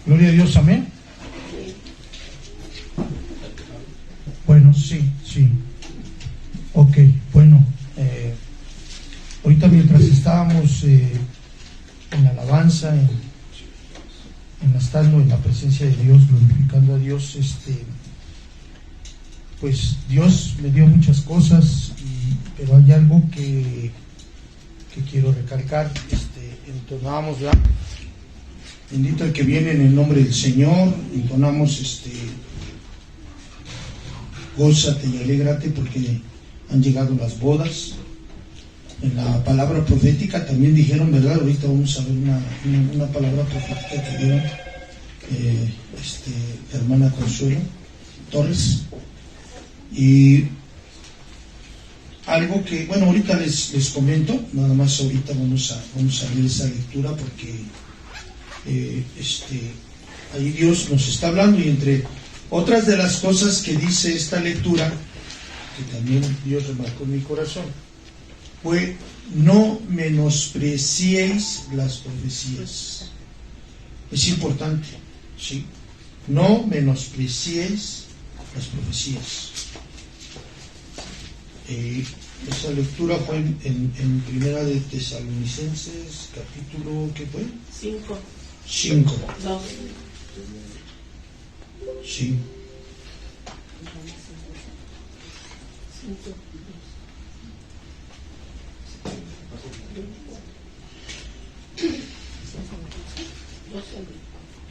Gloria a Dios, amén. Bueno, sí. Ok, bueno, ahorita mientras estábamos en la alabanza, estando en la presencia de Dios, glorificando a Dios, pues Dios me dio muchas cosas, pero hay algo que quiero recalcar. Entonábamos, ¿verdad? Bendito el que viene en el nombre del Señor. Entonamos gózate y alégrate porque han llegado las bodas. En la palabra profética también dijeron, ¿verdad? Ahorita vamos a ver una palabra profética que dieron hermana Consuelo Torres. Y algo que, bueno, ahorita les comento, nada más ahorita vamos a ver esa lectura porque ahí Dios nos está hablando, y entre otras de las cosas que dice esta lectura, que también Dios remarcó en mi corazón, fue: no menospreciéis las profecías. Es importante, ¿sí? No menospreciéis las profecías. Esa lectura fue en Primera de Tesalonicenses, capítulo, ¿qué fue? 5. Sí.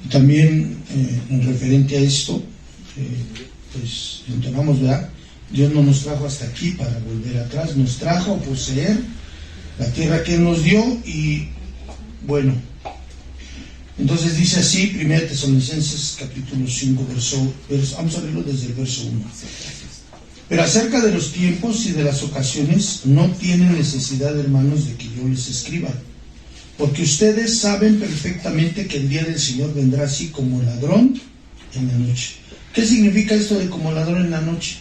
Y también en referente a esto, pues entonamos, ¿verdad? Dios no nos trajo hasta aquí para volver atrás, nos trajo a poseer la tierra que Él nos dio. Y bueno, entonces dice así, 1 Tesalonicenses capítulo 5, verso, vamos a leerlo desde el verso 1. Pero acerca de los tiempos y de las ocasiones, no tienen necesidad, hermanos, de que yo les escriba, porque ustedes saben perfectamente que el día del Señor vendrá así como ladrón en la noche. ¿Qué significa esto de como ladrón en la noche?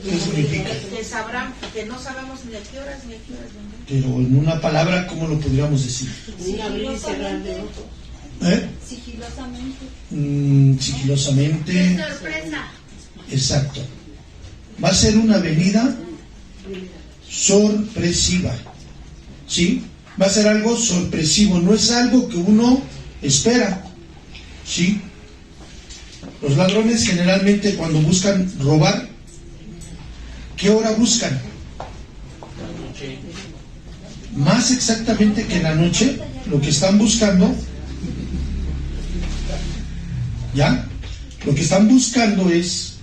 ¿Qué significa? Que sabrán, que no sabemos ni a qué horas vendrán. Pero en una palabra, ¿cómo lo podríamos decir? Sigilosamente. Sigilosamente. ¡Qué sorpresa! Exacto. Va a ser una venida sorpresiva. ¿Sí? Va a ser algo sorpresivo, no es algo que uno espera. ¿Sí? Los ladrones generalmente, cuando buscan robar, ¿qué hora buscan? Más exactamente que en la noche, lo que están buscando, ¿ya? Lo que están buscando es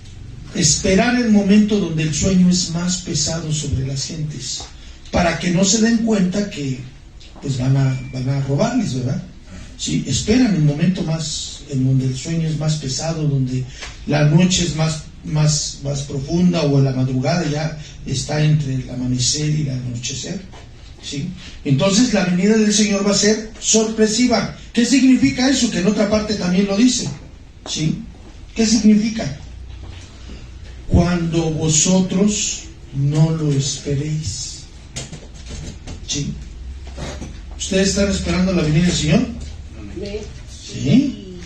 esperar el momento donde el sueño es más pesado sobre las gentes, para que no se den cuenta que pues van a robarles, ¿verdad? Sí, esperan el momento más, en donde el sueño es más pesado, donde la noche es más profunda, o la madrugada ya está entre el amanecer y el anochecer, ¿sí? Entonces la venida del Señor va a ser sorpresiva. ¿Qué significa eso? Que en otra parte también lo dice, ¿sí? ¿Qué significa? Cuando vosotros no lo esperéis, ¿sí? ¿Ustedes están esperando la venida del Señor? ¿Sí?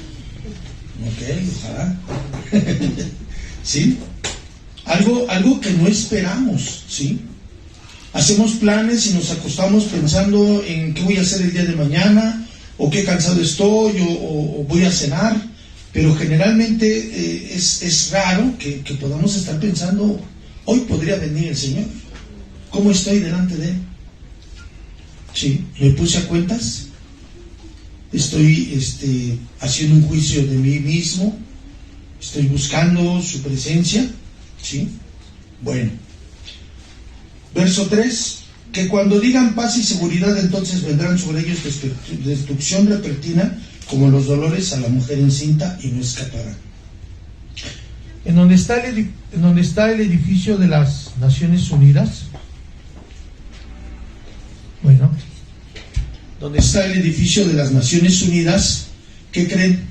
Ok, ojalá. ¿Sí? Algo que no esperamos, ¿sí? Hacemos planes y nos acostamos pensando en qué voy a hacer el día de mañana, o qué cansado estoy, o voy a cenar, pero generalmente es raro que podamos estar pensando, hoy podría venir el Señor, ¿cómo estoy delante de Él? ¿Sí? ¿Me puse a cuentas? ¿Estoy haciendo un juicio de mí mismo? ¿Estoy buscando su presencia? ¿Sí? Bueno. Verso 3. Que cuando digan paz y seguridad, entonces vendrán sobre ellos destrucción repentina, como los dolores a la mujer encinta, y no escaparán. En donde está el edificio de las Naciones Unidas, bueno, donde está el edificio de las Naciones Unidas, ¿qué creen?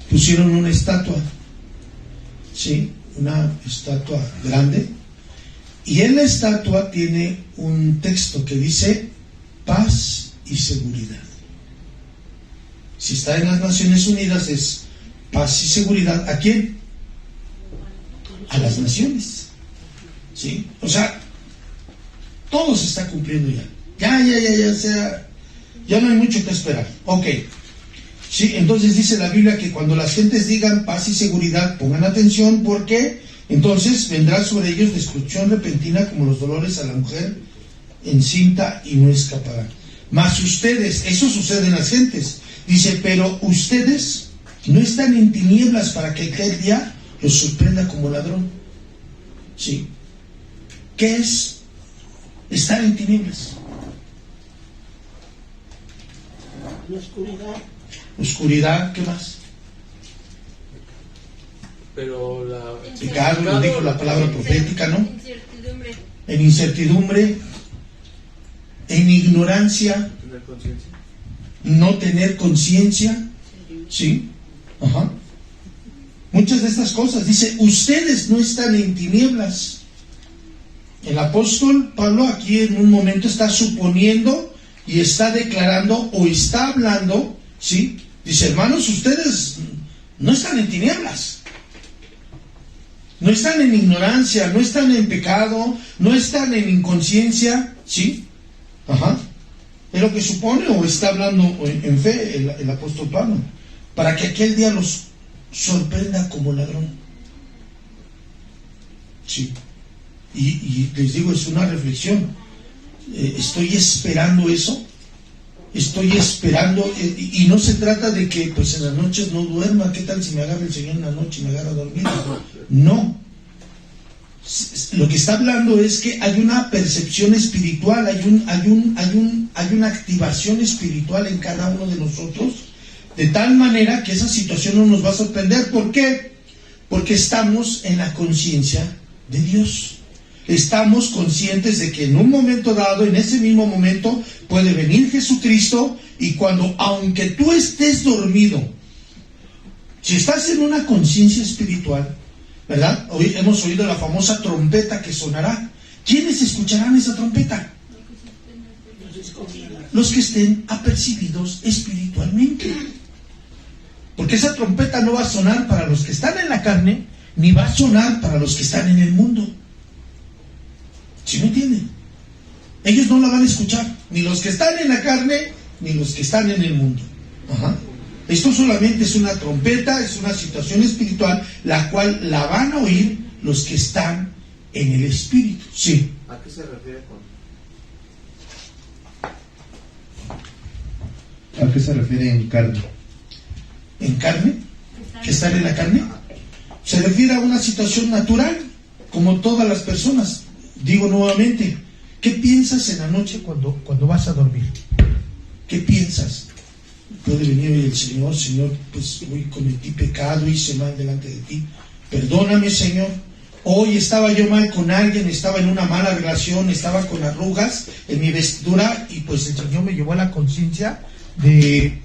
Pusieron una estatua, ¿sí? Una estatua grande, y en la estatua tiene un texto que dice paz y seguridad. Si está en las Naciones Unidas es paz y seguridad. ¿A quién? A las naciones. ¿Sí? O sea, todo se está cumpliendo ya. Ya no hay mucho que esperar. Ok. Sí, entonces dice la Biblia que cuando las gentes digan paz y seguridad, pongan atención, porque entonces vendrá sobre ellos destrucción repentina como los dolores a la mujer encinta y no escapará. Mas ustedes, eso sucede en las gentes, dice, pero ustedes no están en tinieblas para que aquel día los sorprenda como ladrón. ¿Sí? ¿Qué es estar en tinieblas? La oscuridad. Oscuridad, ¿qué más? Pero Pecado, lo dijo la palabra profética, ¿no? Incertidumbre. En incertidumbre, en ignorancia, tener conciencia. no tener conciencia, ¿sí? Ajá. Muchas de estas cosas, dice, ustedes no están en tinieblas. El apóstol Pablo aquí en un momento está suponiendo y está declarando o está hablando, ¿sí? Dice, hermanos, ustedes no están en tinieblas. No están en ignorancia, no están en pecado, no están en inconsciencia, ¿sí? Ajá. Es lo que supone o está hablando en fe el apóstol Pablo. Para que aquel día los sorprenda como ladrón. Sí. Y les digo, es una reflexión. Estoy esperando eso. Estoy esperando, y no se trata de que pues en las noches no duerma. ¿Qué tal si me agarra el Señor en la noche y me agarra dormido? No. Lo que está hablando es que hay una percepción espiritual, hay una activación espiritual en cada uno de nosotros, de tal manera que esa situación no nos va a sorprender. ¿Por qué? Porque estamos en la conciencia de Dios. Estamos conscientes de que en un momento dado, en ese mismo momento, puede venir Jesucristo, y cuando, aunque tú estés dormido, si estás en una conciencia espiritual, ¿verdad? Hoy hemos oído la famosa trompeta que sonará. ¿Quiénes escucharán esa trompeta? Los que estén apercibidos espiritualmente. Porque esa trompeta no va a sonar para los que están en la carne, ni va a sonar para los que están en el mundo. ¿Sí me entienden? Ellos no la van a escuchar, ni los que están en la carne, ni los que están en el mundo. Ajá. Esto solamente es una trompeta, es una situación espiritual, la cual la van a oír los que están en el espíritu. Sí. ¿A qué se refiere con? ¿A qué se refiere en carne? ¿En carne? ¿Que estar en la carne? Se refiere a una situación natural, como todas las personas. Digo nuevamente, ¿qué piensas en la noche cuando vas a dormir? ¿Qué piensas? Puede venir el Señor, pues hoy cometí pecado, hice mal delante de ti. Perdóname, Señor. Hoy estaba yo mal con alguien, estaba en una mala relación, estaba con arrugas en mi vestidura, y pues el Señor me llevó a la conciencia de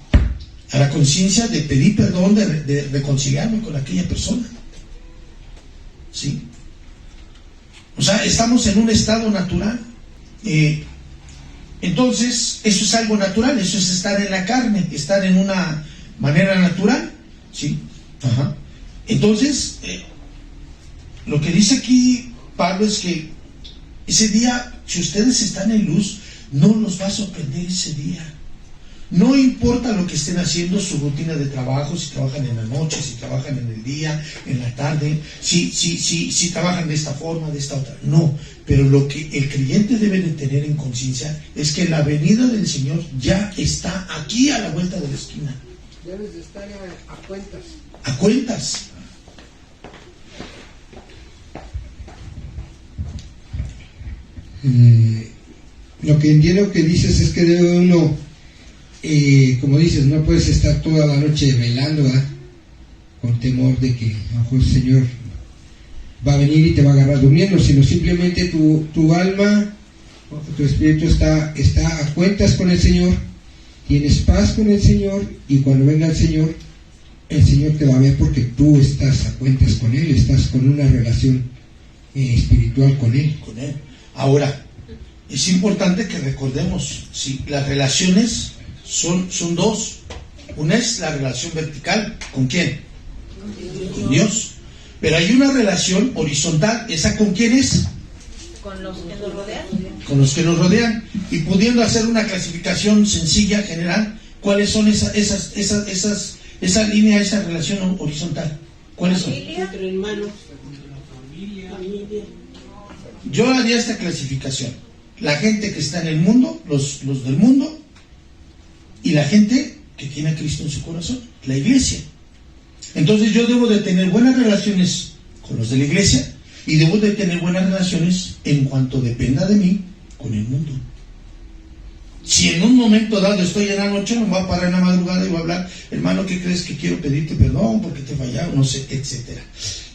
pedir perdón, de reconciliarme con aquella persona. ¿Sí? O sea, estamos en un estado natural. Entonces, eso es algo natural, eso es estar en la carne, estar en una manera natural. ¿Sí? Ajá. Entonces, lo que dice aquí Pablo es que ese día, si ustedes están en luz, no los va a sorprender ese día. No importa lo que estén haciendo, su rutina de trabajo, si trabajan en la noche, si trabajan en el día, en la tarde, si trabajan de esta forma, de esta otra. No, pero lo que el creyente debe de tener en conciencia es que la venida del Señor ya está aquí a la vuelta de la esquina. Debes de estar a cuentas. A cuentas. Lo que entiendo que dices es que debe uno, como dices, no puedes estar toda la noche velando, ¿verdad? Con temor de que a lo mejor el Señor va a venir y te va a agarrar durmiendo, sino simplemente tu alma, tu espíritu está a cuentas con el Señor, tienes paz con el Señor, y cuando venga el Señor te va a ver porque tú estás a cuentas con Él, estás con una relación espiritual con Él. Ahora, es importante que recordemos, si las relaciones son dos, Una es la relación vertical. ¿Con quién? Con Dios. Pero hay una relación horizontal. ¿Esa con quién es? Con los que nos rodean. Con los que nos rodean. Y pudiendo hacer una clasificación sencilla, general, ¿cuáles son esa línea, esa relación horizontal? ¿Cuáles son? Entre hermanos, familia. Yo haría esta clasificación. La gente que está en el mundo, los del mundo, y la gente que tiene a Cristo en su corazón, la iglesia. Entonces yo debo de tener buenas relaciones con los de la iglesia y debo de tener buenas relaciones en cuanto dependa de mí con el mundo. Si en un momento dado estoy en la noche, me voy a parar en la madrugada y voy a hablar, hermano, ¿qué crees? Que quiero pedirte perdón porque te he fallado, no sé, etcétera.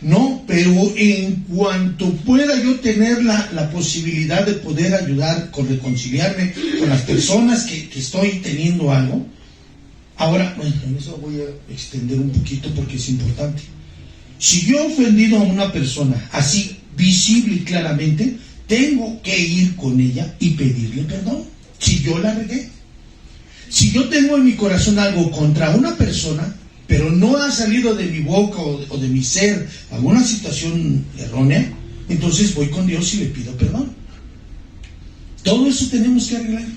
No, pero en cuanto pueda yo tener la posibilidad de poder ayudar con reconciliarme con las personas que estoy teniendo algo. Ahora, bueno, en eso voy a extender un poquito porque es importante. Si yo he ofendido a una persona así, visible y claramente, tengo que ir con ella y pedirle perdón. Si yo la regué. Si yo tengo en mi corazón algo contra una persona, pero no ha salido de mi boca o de mi ser alguna situación errónea, entonces voy con Dios y le pido perdón. Todo eso tenemos que arreglar,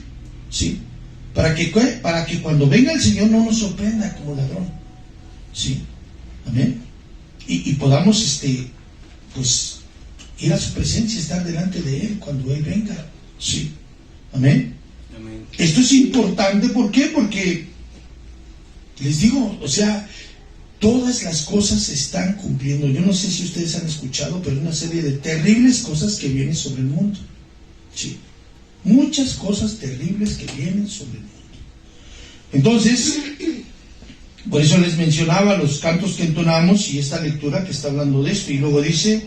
¿sí? Para que cuando venga el Señor no nos sorprenda como ladrón, ¿sí? Amén. Y podamos, pues, ir a su presencia, estar delante de Él cuando Él venga, ¿sí? Amén. Amén. Esto es importante, ¿por qué? Porque les digo, o sea, todas las cosas se están cumpliendo. Yo no sé si ustedes han escuchado, pero hay una serie de terribles cosas que vienen sobre el mundo. Sí, muchas cosas terribles que vienen sobre el mundo. Entonces, por eso les mencionaba los cantos que entonamos y esta lectura que está hablando de esto. Y luego dice,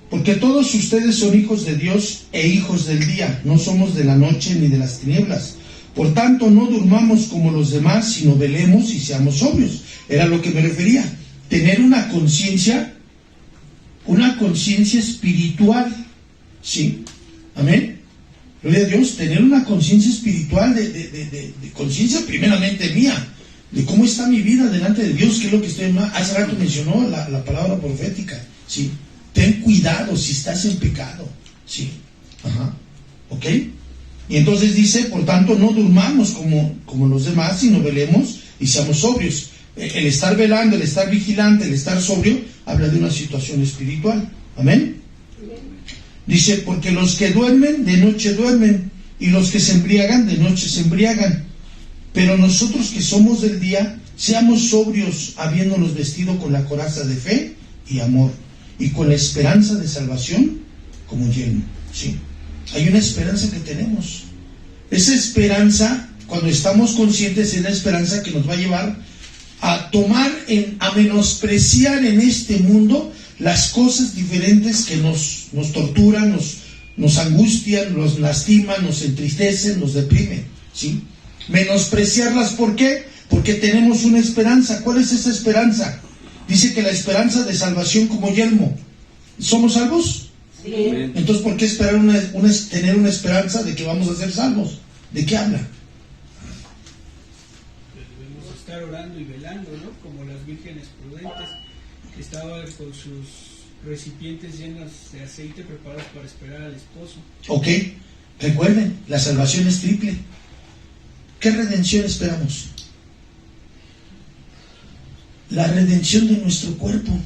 porque todos ustedes son hijos de Dios e hijos del día, no somos de la noche ni de las tinieblas. Por tanto, no durmamos como los demás, sino velemos y seamos sobrios. Era lo que me refería. Tener una conciencia espiritual. ¿Sí? Amén. Gloria a Dios. Tener una conciencia espiritual, de conciencia primeramente mía, de cómo está mi vida delante de Dios, que es lo que estoy... Hace rato mencionó la palabra profética. ¿Sí? Ten cuidado si estás en pecado. ¿Sí? Ajá. ¿Ok? Y entonces dice, por tanto, no durmamos como los demás, sino velemos y seamos sobrios. El estar velando, el estar vigilante, el estar sobrio, habla de una situación espiritual. ¿Amén? Dice, porque los que duermen, de noche duermen, y los que se embriagan, de noche se embriagan. Pero nosotros que somos del día, seamos sobrios, habiéndonos vestido con la coraza de fe y amor, y con la esperanza de salvación como yelmo. ¿Sí? Hay una esperanza que tenemos. Esa esperanza, cuando estamos conscientes, es la esperanza que nos va a llevar a tomar, a menospreciar en este mundo las cosas diferentes que nos torturan, nos angustian, nos lastiman, nos entristecen, nos deprimen. ¿Sí? Menospreciarlas, ¿por qué? Porque tenemos una esperanza. ¿Cuál es esa esperanza? Dice que la esperanza de salvación como yelmo. ¿Somos salvos? Sí. Entonces, ¿por qué esperar tener una esperanza de que vamos a ser salvos? ¿De qué habla? Debemos estar orando y velando, ¿no? Como las vírgenes prudentes que estaban con sus recipientes llenos de aceite preparados para esperar al esposo. Ok, recuerden, la salvación es triple. ¿Qué redención esperamos? La redención de nuestro cuerpo,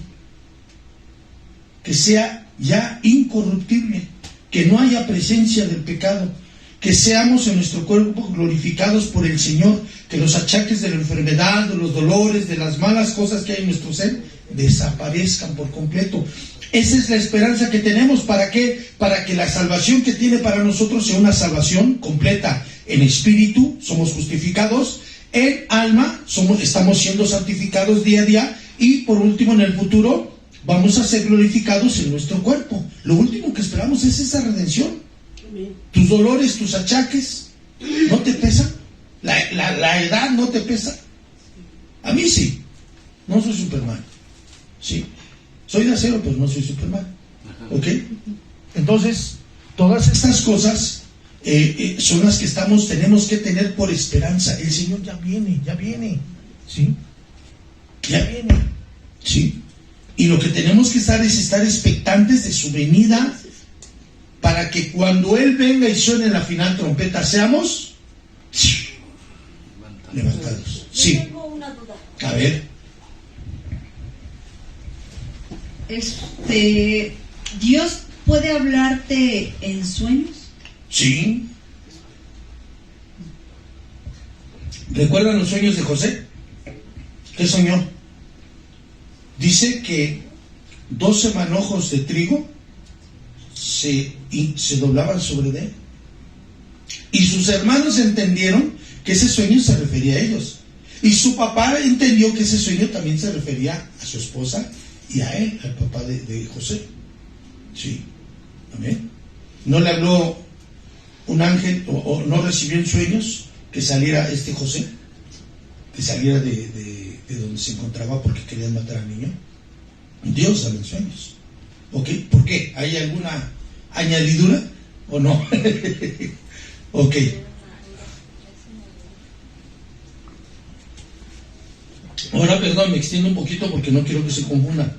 que sea ya incorruptible, que no haya presencia del pecado, que seamos en nuestro cuerpo glorificados por el Señor, que los achaques de la enfermedad, de los dolores, de las malas cosas que hay en nuestro ser, desaparezcan por completo. Esa es la esperanza que tenemos. ¿Para qué? Para que la salvación que tiene para nosotros sea una salvación completa. En espíritu somos justificados, en alma estamos siendo santificados día a día, y por último en el futuro vamos a ser glorificados en nuestro cuerpo. Lo último que esperamos es esa redención. Tus dolores, tus achaques, ¿no te pesan? La edad no te pesa. A mí sí. No soy Superman. Sí. Soy de acero, pero no soy Superman. ¿Ok? Entonces, todas estas cosas son las que tenemos que tener por esperanza. El Señor ya viene, ¿sí? Ya viene, ¿sí? Y lo que tenemos que estar es estar expectantes de su venida, para que cuando Él venga y suene la final trompeta, seamos levantados. Sí. Tengo una duda. A ver. ¿Dios puede hablarte en sueños? Sí. ¿Recuerdan los sueños de José? ¿Qué soñó? Dice que 12 manojos de trigo se doblaban sobre él. Y sus hermanos entendieron que ese sueño se refería a ellos. Y su papá entendió que ese sueño también se refería a su esposa y a él, al papá de José. Sí. Amén. No le habló un ángel, o no recibió en sueños que saliera José, que saliera de donde se encontraba porque querían matar al niño. Dios sale en sueños. ¿Ok? ¿Por qué? ¿Hay alguna añadidura o no? Ok. Ahora, perdón, me extiendo un poquito porque no quiero que se confundan.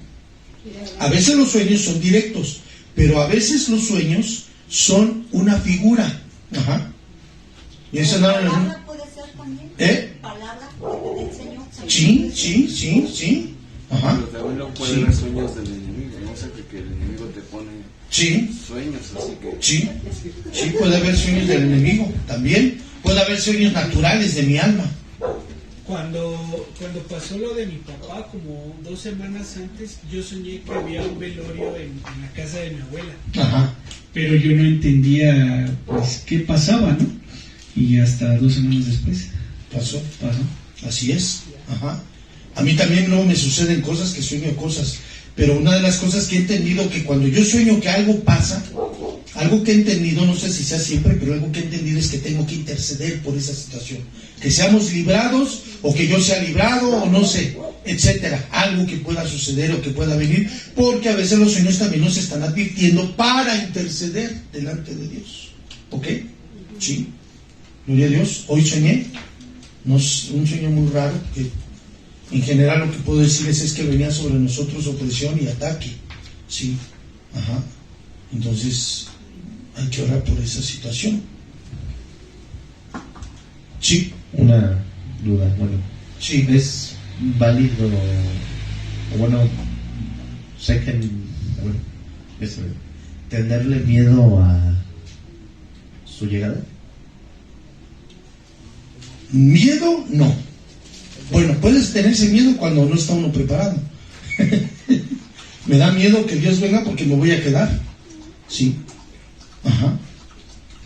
A veces los sueños son directos, pero a veces los sueños son una figura. Ajá. ¿Y eso no? ¿Palabra puede ser también? ¿Palabra que te enseñó? Sí. Ajá. Pero también no puede haber sueños del enemigo, no sé, que el enemigo te pone sueños, así que... Sí, puede haber sueños del enemigo, también. Puede haber sueños naturales de mi alma. Cuando pasó lo de mi papá, como 2 semanas antes, yo soñé que había un velorio en la casa de mi abuela. Ajá. Pero yo no entendía, pues, qué pasaba, ¿no? Y hasta 2 semanas después Pasó. pasó. Así es. Ajá. A mí también luego me suceden cosas, que sueño cosas. Pero una de las cosas que he entendido, que cuando yo sueño que algo pasa, algo que he entendido, no sé si sea siempre, pero algo que he entendido es que tengo que interceder por esa situación. Que seamos librados, o que yo sea librado, o no sé, etcétera. Algo que pueda suceder o que pueda venir, porque a veces los sueños también nos están advirtiendo para interceder delante de Dios. ¿Ok? Sí. Gloria a Dios. Hoy soñé, un sueño muy raro, que en general lo que puedo decirles es que venía sobre nosotros opresión y ataque. Sí. Ajá. Entonces, hay que orar por esa situación. Sí. Una duda, bueno. Sí. ¿Es válido, o bueno, sé que, bueno, tenerle miedo a su llegada? Miedo, no. Bueno, puedes tenerse miedo cuando no está uno preparado. Me da miedo que Dios venga porque me voy a quedar. Sí. Ajá.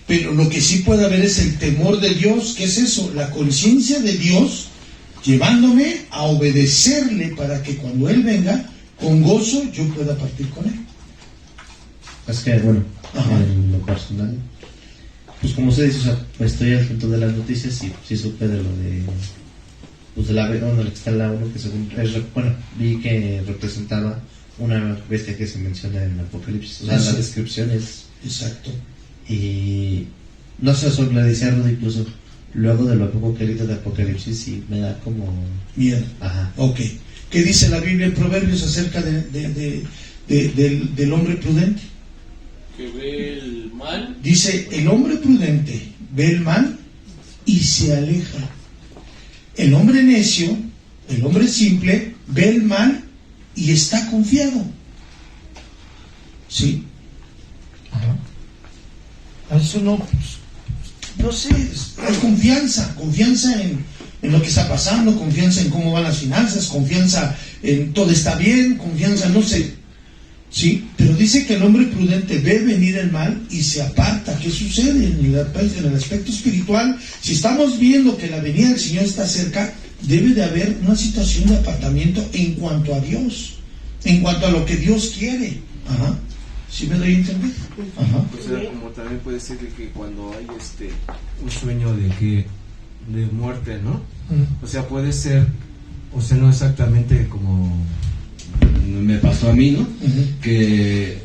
Pero lo que sí puede haber es el temor de Dios. ¿Qué es eso? La conciencia de Dios llevándome a obedecerle para que cuando Él venga, con gozo, yo pueda partir con Él. Es que, bueno, Ajá. en lo personal, pues como se dice, o sea, pues estoy al tanto de las noticias y sí supe de lo de, pues de la B1, que está la 1, que según, bueno, vi que representaba una bestia que se menciona en Apocalipsis, o sea, la descripción es... Exacto. Y no sé, eso le decía a Rudy, incluso luego de lo poco que ahorita de Apocalipsis, y me da como miedo. Ajá. Ok. ¿Qué dice la Biblia en Proverbios acerca del hombre prudente? Que ve el mal. Dice, el hombre prudente ve el mal y se aleja. El hombre necio, el hombre simple, ve el mal y está confiado. ¿Sí? Ajá. Eso no sé, hay confianza en lo que está pasando, confianza en cómo van las finanzas, confianza en todo está bien, confianza, no sé. Sí, pero dice que el hombre prudente ve venir el mal y se aparta. ¿Qué sucede en el aspecto espiritual? Si estamos viendo que la venida del Señor está cerca, debe de haber una situación de apartamiento en cuanto a Dios, en cuanto a lo que Dios quiere. Ajá. ¿Sí me doy a entender? Ajá. O sea, como también puede ser que cuando hay un sueño de muerte, ¿no? O sea, puede ser, o sea, no exactamente como me pasó a mí, ¿no? Que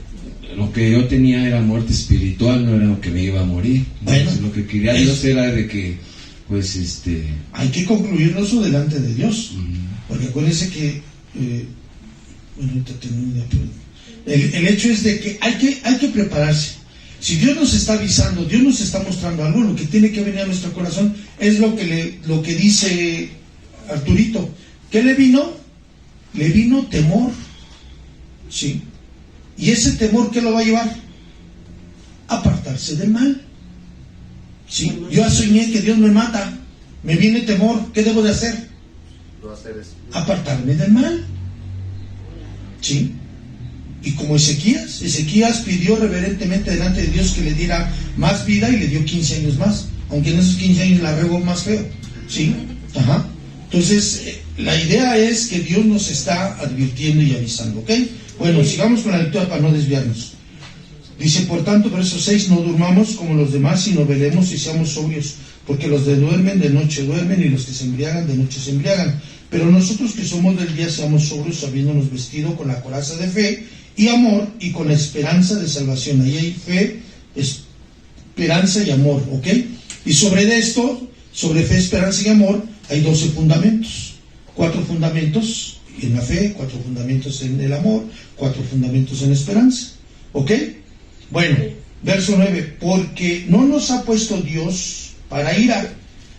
lo que yo tenía era muerte espiritual, no era lo que me iba a morir. Bueno, entonces, lo que quería Dios era de que, pues, hay que concluirlo eso delante de Dios. Porque acuérdense que, bueno, ahorita termino, pero el hecho es de que hay que prepararse. Si Dios nos está avisando, Dios nos está mostrando algo, lo que tiene que venir a nuestro corazón es lo que dice Arturito. ¿Qué le vino? Le vino temor. ¿Sí? Y ese temor, ¿qué lo va a llevar? Apartarse del mal. ¿Sí? Yo soñé que Dios me mata, me viene temor, ¿qué debo de hacer? Apartarme del mal. ¿Sí? Y como Ezequías pidió reverentemente delante de Dios que le diera más vida y le dio 15 años más, aunque en esos 15 años la regó más feo. ¿Sí? Ajá. Entonces, la idea es que Dios nos está advirtiendo y avisando, ¿ok? Bueno, sigamos con la lectura para no desviarnos. Dice, por tanto, verso 6, no durmamos como los demás, sino velemos y seamos sobrios, porque los que duermen de noche duermen, y los que se embriagan de noche se embriagan. Pero nosotros que somos del día seamos sobrios, habiéndonos vestido con la coraza de fe y amor, y con la esperanza de salvación. Ahí hay fe, esperanza y amor, ¿ok? Y sobre esto, sobre fe, esperanza y amor, hay 12 fundamentos. 4 fundamentos en la fe, 4 fundamentos en el amor, 4 fundamentos en la esperanza, ¿ok? Bueno, verso 9, porque no nos ha puesto Dios para ira,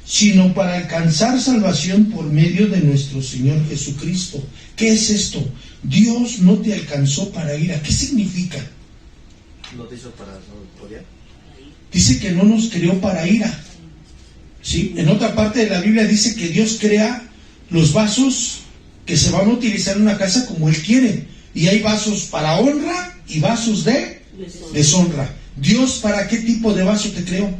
sino para alcanzar salvación por medio de nuestro Señor Jesucristo. ¿Qué es esto? Dios no te alcanzó para ira. ¿Qué significa? ¿No te hizo para odiar? Dice que no nos creó para ira. ¿Sí? En otra parte de la Biblia dice que Dios crea los vasos que se van a utilizar en una casa como Él quiere. Y hay vasos para honra y vasos de deshonra. ¿Dios para qué tipo de vaso te creó?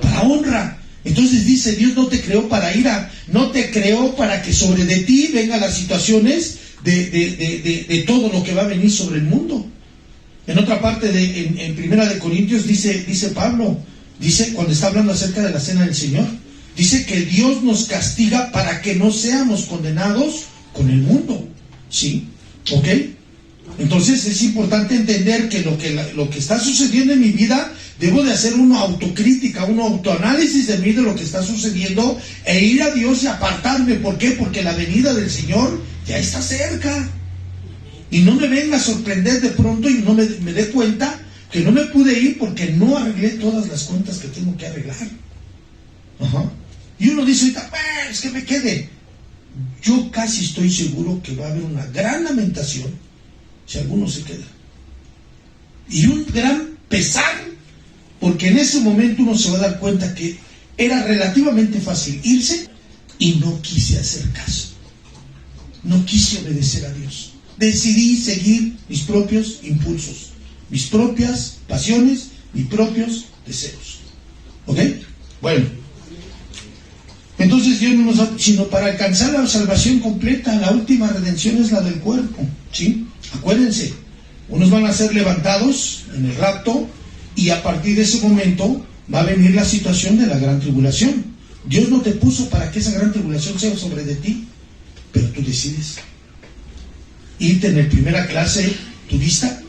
Para honra. Entonces dice, Dios no te creó para ira, no te creó para que sobre de ti vengan las situaciones de todo lo que va a venir sobre el mundo. En otra parte, en Primera de Corintios, dice Pablo, dice, cuando está hablando acerca de la cena del Señor, dice que Dios nos castiga para que no seamos condenados con el mundo. ¿Sí? ¿Ok? Entonces es importante entender que lo que está sucediendo en mi vida, debo de hacer una autocrítica, un autoanálisis de mí, de lo que está sucediendo, e ir a Dios y apartarme. ¿Por qué? Porque la venida del Señor ya está cerca. Y no me venga a sorprender de pronto y no me dé cuenta que no me pude ir porque no arreglé todas las cuentas que tengo que arreglar. Ajá. Y uno dice ahorita, es que me quede. Yo casi estoy seguro que va a haber una gran lamentación si alguno se queda. Y un gran pesar, porque en ese momento uno se va a dar cuenta que era relativamente fácil irse y no quise hacer caso. No quise obedecer a Dios. Decidí seguir mis propios impulsos, mis propias pasiones, mis propios deseos. ¿Ok? Bueno. Entonces Dios no nos da, sino para alcanzar la salvación completa. La última redención es la del cuerpo. ¿Sí? Acuérdense, unos van a ser levantados en el rapto y a partir de ese momento va a venir la situación de la gran tribulación. Dios no te puso para que esa gran tribulación sea sobre de ti, pero tú decides irte en el primera clase turista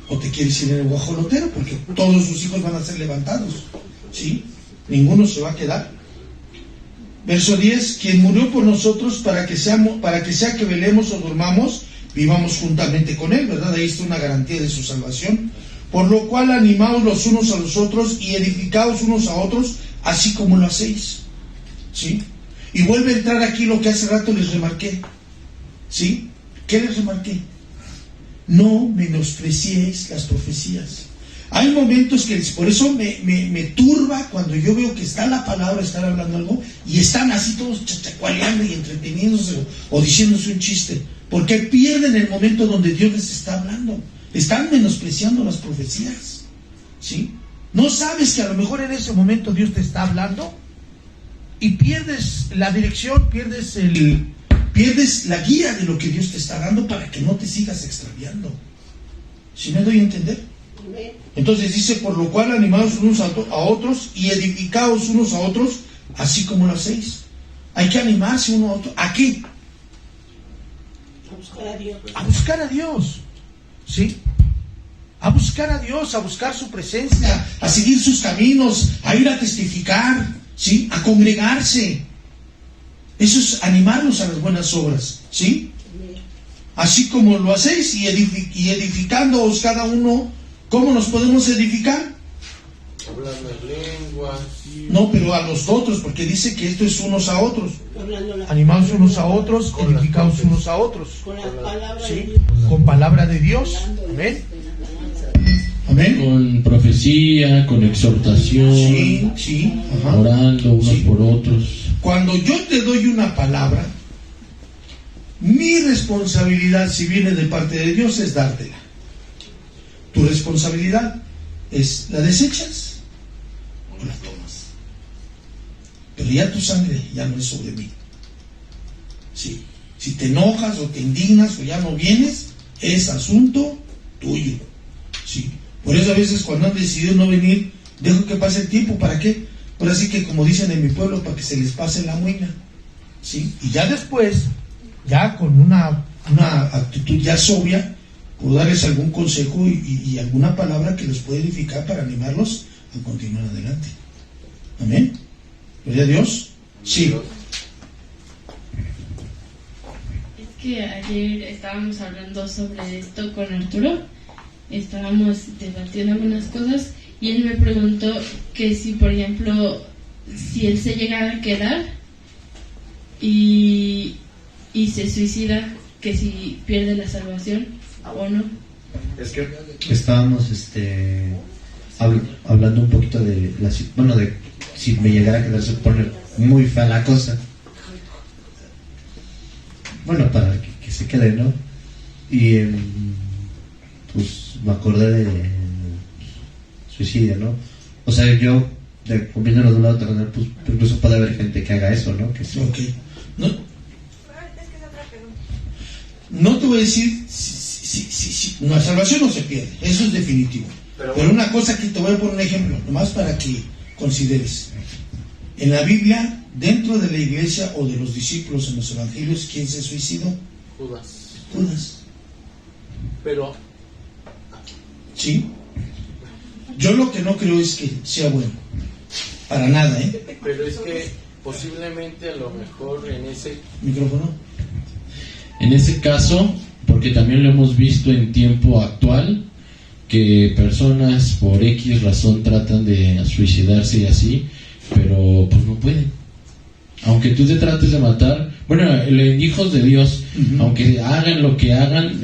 o te quieres ir en el guajolotero, porque todos sus hijos van a ser levantados. ¿Sí? Ninguno se va a quedar. Verso 10, quien murió por nosotros para que sea que velemos o durmamos, vivamos juntamente con Él, ¿verdad? Ahí está una garantía de su salvación. Por lo cual animaos los unos a los otros y edificaos unos a otros, así como lo hacéis. ¿Sí? Y vuelve a entrar aquí lo que hace rato les remarqué. ¿Sí? ¿Qué les remarqué? No menospreciéis las profecías. Hay momentos que por eso me turba cuando yo veo que está la palabra, están hablando algo y están así todos chachacualeando y entreteniéndose o diciéndose un chiste, porque pierden el momento donde Dios les está hablando. Están menospreciando las profecías. ¿Sí? No sabes que a lo mejor en ese momento Dios te está hablando y pierdes la dirección, pierdes la guía de lo que Dios te está dando para que no te sigas extraviando. ¿Sí me doy a entender? Entonces dice, por lo cual animaos unos a otros y edificaos unos a otros, así como lo hacéis. Hay que animarse uno a otro. ¿A qué? A buscar a Dios. A buscar a Dios. ¿Sí? buscar a Dios, a buscar su presencia, a seguir sus caminos, a ir a testificar, ¿sí? A congregarse. Eso es animarlos a las buenas obras, ¿sí? Así como lo hacéis y edificándoos cada uno, ¿cómo nos podemos edificar? Hablando lenguas. No, pero a los otros, porque dice que esto es unos a otros. Hablando la- Animaos unos a otros, edificaos unos a otros. con la palabra ¿Sí? de Dios. Con palabra de Dios. Amén. Amén. Con profecía, con exhortación, Sí, sí. Ajá. orando unos Sí. por otros. Cuando yo te doy una palabra, mi responsabilidad, si viene de parte de Dios, es dártela. Tu responsabilidad es, ¿la desechas o la tomas? Pero ya tu sangre ya no es sobre mí. Sí. Si te enojas o te indignas o ya no vienes, es asunto tuyo. Sí. Por eso a veces cuando han decidido no venir, dejo que pase el tiempo. ¿Para qué? Ahora sí que, como dicen en mi pueblo, para que se les pase la muina. ¿Sí? Y ya después, ya con una actitud ya sobria, puedo darles algún consejo y alguna palabra que les pueda edificar para animarlos a continuar adelante. Amén. ¿Gloria a Dios? Sí. Es que ayer estábamos hablando sobre esto con Arturo, estábamos debatiendo algunas cosas y él me preguntó que si, por ejemplo, si él se llega a quedar y se suicida, que si pierde la salvación o no. Es que estábamos hablando un poquito de de si me llegara a quedar, se pone muy fea la cosa. Bueno, para que se quede, ¿no? Y pues me acordé de suicidio, ¿no? O sea, yo, viéndolo de un lado terrenal, pues incluso puede haber gente que haga eso, ¿no? Que sí. Ok. No te voy a decir si la salvación no se pierde, eso es definitivo. Pero una cosa que te voy a poner un ejemplo, nomás para que consideres. En la Biblia, dentro de la iglesia o de los discípulos en los evangelios, ¿quién se suicidó? Judas. Pero ¿Sí? Yo lo que no creo es que sea bueno. Para nada, ¿eh? Pero es que posiblemente a lo mejor en ese Micrófono. En ese caso, porque también lo hemos visto en tiempo actual, que personas por X razón tratan de suicidarse y así, pero pues no pueden. Aunque tú te trates de matar, bueno, los hijos de Dios, aunque hagan lo que hagan,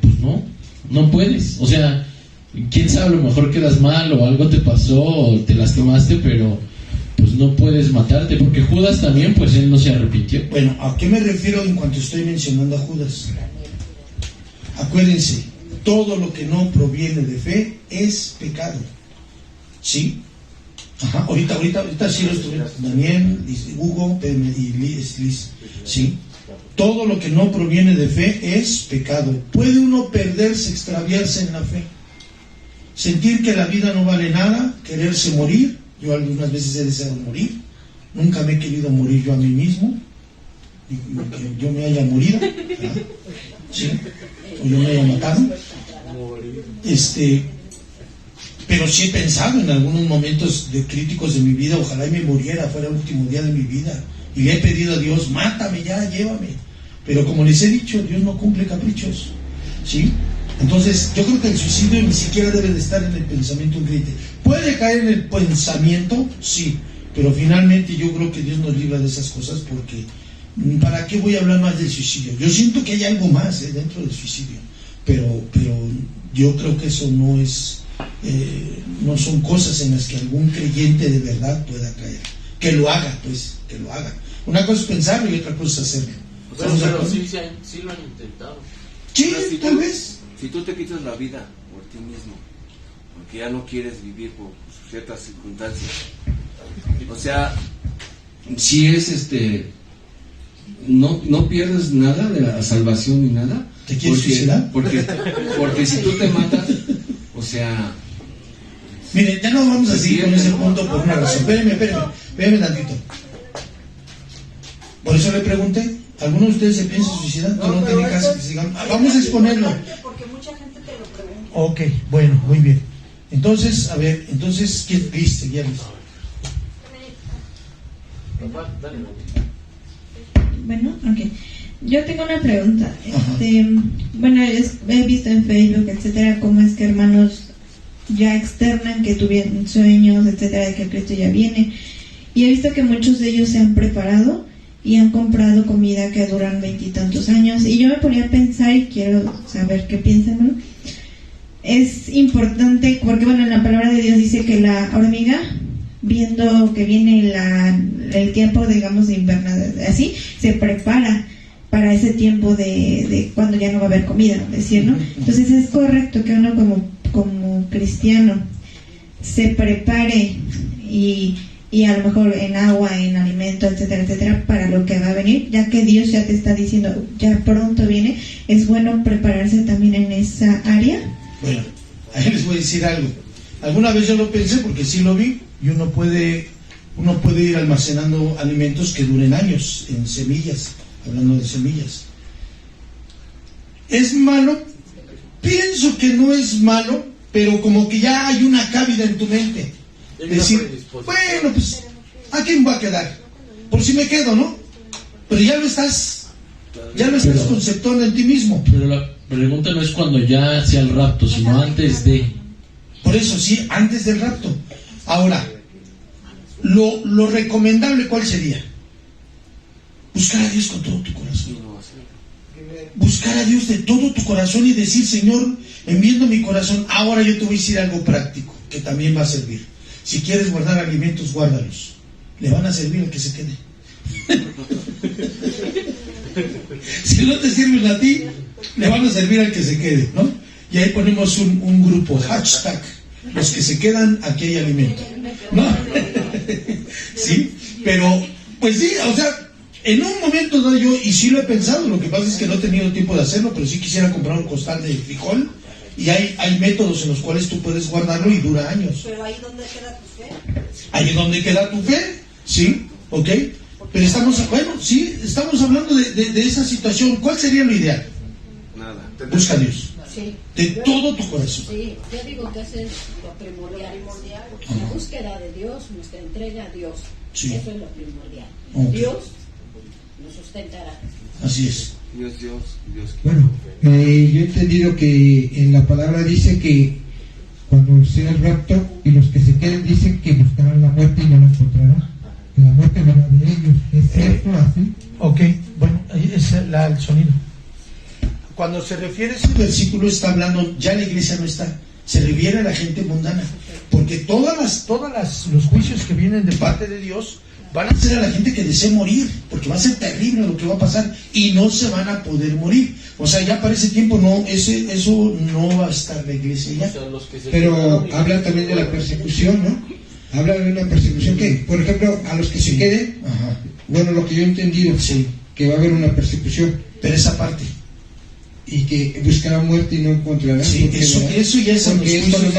pues no puedes. O sea, quién sabe, a lo mejor quedas mal o algo te pasó o te lastimaste, pero pues no puedes matarte, porque Judas también, pues él no se arrepintió. Bueno, ¿a qué me refiero en cuanto estoy mencionando a Judas? Acuérdense, todo lo que no proviene de fe es pecado. ¿Sí? Ajá, ahorita sí lo estoy. Daniel, Hugo y Liz. ¿Sí? Todo lo que no proviene de fe es pecado. Puede uno perderse, extraviarse en la fe. Sentir que la vida no vale nada, quererse morir. Yo algunas veces he deseado morir. Nunca me he querido morir yo a mí mismo. Y que yo me haya morido. ¿Sí? O yo me haya matado. Pero sí he pensado en algunos momentos críticos de mi vida, ojalá y me muriera, fuera el último día de mi vida. Y le he pedido a Dios, mátame ya, llévame. Pero como les he dicho, Dios no cumple caprichos. ¿Sí? Entonces, yo creo que el suicidio ni siquiera debe de estar en el pensamiento de un creyente. ¿Puede caer en el pensamiento? Sí. Pero finalmente yo creo que Dios nos libra de esas cosas, porque ¿para qué voy a hablar más del suicidio? Yo siento que hay algo más dentro del suicidio. Pero yo creo que eso no es... no son cosas en las que algún creyente de verdad pueda caer. Que lo haga, pues, que lo haga. Una cosa es pensarlo y otra cosa es hacerlo. pero sí lo han intentado. Sí, si tal vez. Si tú te quitas la vida por ti mismo, porque ya no quieres vivir por ciertas circunstancias, o sea, Si es no pierdes nada de la salvación ni nada. ¿Te quieres suicidar? Porque si tú te matas, o sea... Miren, ya no vamos a seguir con ese punto por una razón. Espérenme tantito. Por eso le pregunté, ¿alguno de ustedes se piensa suicidar? No tiene caso que sigamos. Vamos a exponerlo. Porque mucha gente te lo pregunta. Ok, bueno, muy bien. Entonces, a ver, ¿quién viste? Ya viste. Bueno, ok. Yo tengo una pregunta. Bueno, he visto en Facebook, etcétera, cómo es que hermanos ya externan que tuvieron sueños, etcétera, de que Cristo ya viene. Y he visto que muchos de ellos se han preparado y han comprado comida que duran 20 y tantos años. Y yo me ponía a pensar, y quiero saber qué piensan, ¿no? Es importante, porque bueno, en la palabra de Dios dice que la hormiga, viendo que viene el tiempo, digamos, de invernada, así, se prepara para ese tiempo de cuando ya no va a haber comida, decir, ¿no? Entonces es correcto que uno como cristiano se prepare y a lo mejor en agua, en alimento, etcétera, etcétera, para lo que va a venir, ya que Dios ya te está diciendo, ya pronto viene. Es bueno prepararse también en esa área. Bueno, ahí les voy a decir algo. Alguna vez yo lo pensé porque sí lo vi, y uno puede ir almacenando alimentos que duren años en semillas, hablando de semillas. ¿Es malo? Pienso que no es malo, pero como que ya hay una cabida en tu mente. Decir, bueno, pues, ¿a quién va a quedar? Por si me quedo, ¿no? Pero ya lo estás conceptuando en ti mismo. Pero la pregunta no es cuando ya sea el rapto, sino antes de. Por eso, sí, antes del rapto. Ahora, lo recomendable, ¿cuál sería? Buscar a Dios con todo tu corazón. Buscar a Dios de todo tu corazón y decir, Señor, enviando mi corazón. Ahora yo te voy a decir algo práctico que también va a servir. Si quieres guardar alimentos, guárdalos. Le van a servir al que se quede. Si no te sirven a ti, le van a servir al que se quede, ¿no? Y ahí ponemos un grupo, hashtag, los que se quedan, aquí hay alimento, ¿no? Sí, pero, pues sí, o sea, en un momento dado yo, y sí lo he pensado, lo que pasa es que no he tenido tiempo de hacerlo, pero sí quisiera comprar un costal de frijol, y hay métodos en los cuales tú puedes guardarlo y dura años. Pero ahí donde queda tu fe. Ahí es donde queda tu fe, ¿sí? ¿Ok? Pero estamos hablando de esa situación. ¿Cuál sería lo ideal? Nada. Busca a Dios. Sí. De todo tu corazón. Sí, yo digo que ese es lo primordial. La búsqueda de Dios, nuestra entrega a Dios. Sí. Eso es lo primordial. Okay. Dios nos sustentará. Así es. Dios. Bueno, yo he entendido que en la palabra dice que cuando sea el rapto y los que se queden dicen que buscarán la muerte y no la encontrarán. Que la muerte vendrá de ellos. ¿Es cierto así? Ok, bueno, ahí es el sonido. Cuando se refiere a ese versículo está hablando, ya la iglesia no está, se refiere a la gente mundana, porque todos los juicios que vienen de parte de Dios van a ser a la gente que desee morir, porque va a ser terrible lo que va a pasar y no se van a poder morir. O sea, ya para ese tiempo eso no va a estar la iglesia ya. Pero habla también de la persecución, ¿no? Habla de una persecución que, por ejemplo, a los que se queden, bueno, lo que yo he entendido, sí, que va a haber una persecución. Pero esa parte. Y que buscará muerte y no encontrará. Sí, eso ya es en los juicios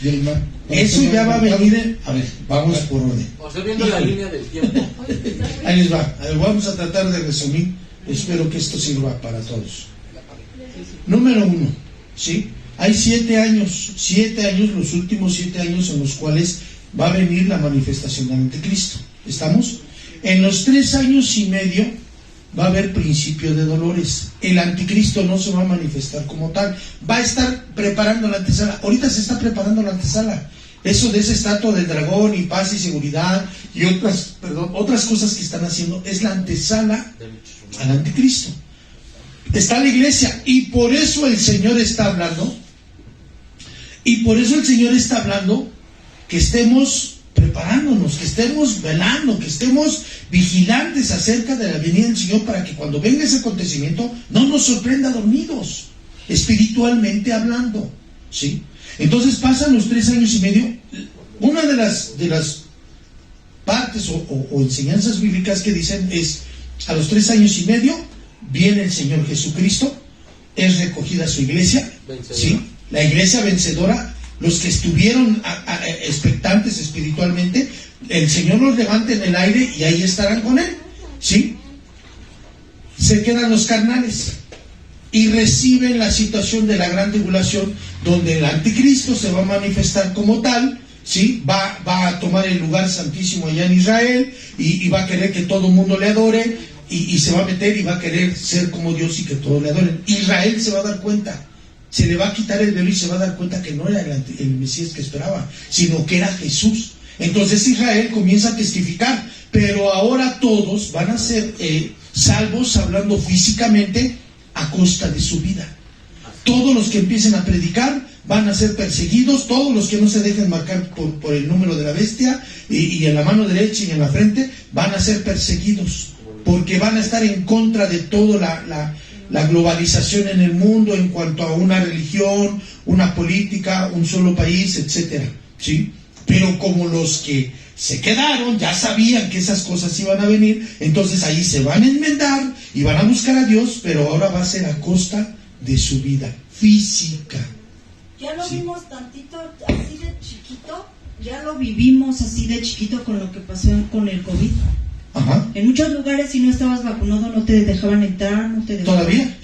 del mar. Eso ya va a venir. A ver, vamos por orden. O sea, viendo la línea del tiempo. Ahí les va. A ver, vamos a tratar de resumir. Espero que esto sirva para todos. Número 1, ¿sí? Hay 7 años, los últimos 7 años en los cuales va a venir la manifestación del anticristo. ¿Estamos? En los 3 años y medio va a haber principio de dolores. El anticristo no se va a manifestar como tal. Va a estar preparando la antesala. Ahorita se está preparando la antesala. Eso de ese estatua del dragón y paz y seguridad y otras cosas que están haciendo es la antesala al anticristo. Está la iglesia y por eso el Señor está hablando. Y por eso el Señor está hablando que estemos preparándonos, que estemos velando, que estemos vigilantes acerca de la venida del Señor para que cuando venga ese acontecimiento no nos sorprenda dormidos, espiritualmente hablando, ¿sí? Entonces pasan los 3 años y medio. Una de las partes o enseñanzas bíblicas que dicen es, a los 3 años y medio viene el Señor Jesucristo, es recogida su iglesia, ¿sí? La iglesia vencedora, los que estuvieron expectantes espiritualmente, el Señor los levanta en el aire y ahí estarán con Él, ¿sí? Se quedan los carnales. y reciben la situación de la gran tribulación, donde el anticristo se va a manifestar como tal, ¿sí? Va a tomar el lugar santísimo allá en Israel y va a querer que todo el mundo le adore y se va a meter y va a querer ser como Dios y que todos le adoren. Israel se va a dar cuenta, se le va a quitar el velo y se va a dar cuenta que no era el Mesías que esperaba, sino que era Jesús. Entonces Israel comienza a testificar, pero ahora todos van a ser salvos, hablando físicamente, a costa de su vida. Todos los que empiecen a predicar van a ser perseguidos, todos los que no se dejen marcar por el número de la bestia y en la mano derecha y en la frente van a ser perseguidos, porque van a estar en contra de toda la globalización en el mundo en cuanto a una religión, una política, un solo país, etcétera, ¿sí? Pero como los que se quedaron ya sabían que esas cosas iban a venir, entonces ahí se van a enmendar y van a buscar a Dios, pero ahora va a ser a costa de su vida física. Ya lo vimos tantito así de chiquito, ya lo vivimos así de chiquito con lo que pasó con el COVID. Ajá. En muchos lugares, si no estabas vacunado, no te dejaban entrar, no te dejaban ¿Todavía?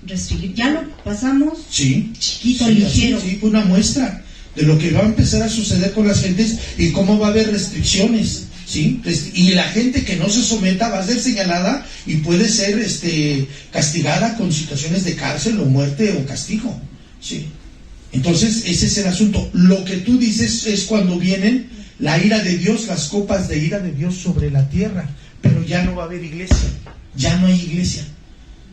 restringir. Ya lo pasamos, sí, chiquito, sí, ligero. Así, sí, una muestra de lo que va a empezar a suceder con las gentes y cómo va a haber restricciones, ¿sí? Y la gente que no se someta va a ser señalada y puede ser castigada con situaciones de cárcel o muerte o castigo, ¿sí? Entonces ese es el asunto. Lo que tú dices es cuando vienen la ira de Dios, las copas de ira de Dios sobre la tierra, pero ya no va a haber iglesia, ya no hay iglesia.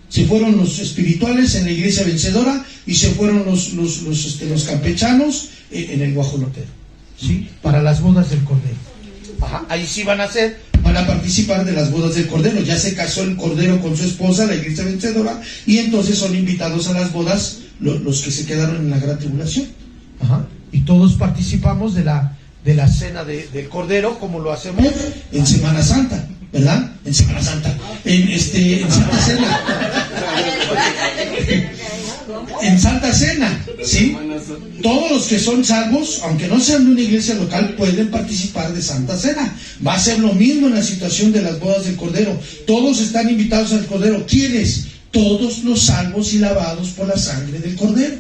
Se fueron los espirituales en la iglesia vencedora y se fueron los campechanos en el guajolotero, ¿sí? Para las bodas del Cordero. Ajá, ahí sí van a participar de las bodas del Cordero. Ya se casó el Cordero con su esposa, la iglesia vencedora, y entonces son invitados a las bodas los que se quedaron en la gran tribulación. Ajá. Y todos participamos de la cena del Cordero, como lo hacemos en Semana Santa, ¿verdad? En Semana Santa, en Santa Cena. En Santa Cena, ¿sí? Todos los que son salvos, aunque no sean de una iglesia local, pueden participar de Santa Cena. Va a ser lo mismo en la situación de las bodas del Cordero. Todos están invitados al Cordero. ¿Quiénes? Todos los salvos y lavados por la sangre del Cordero.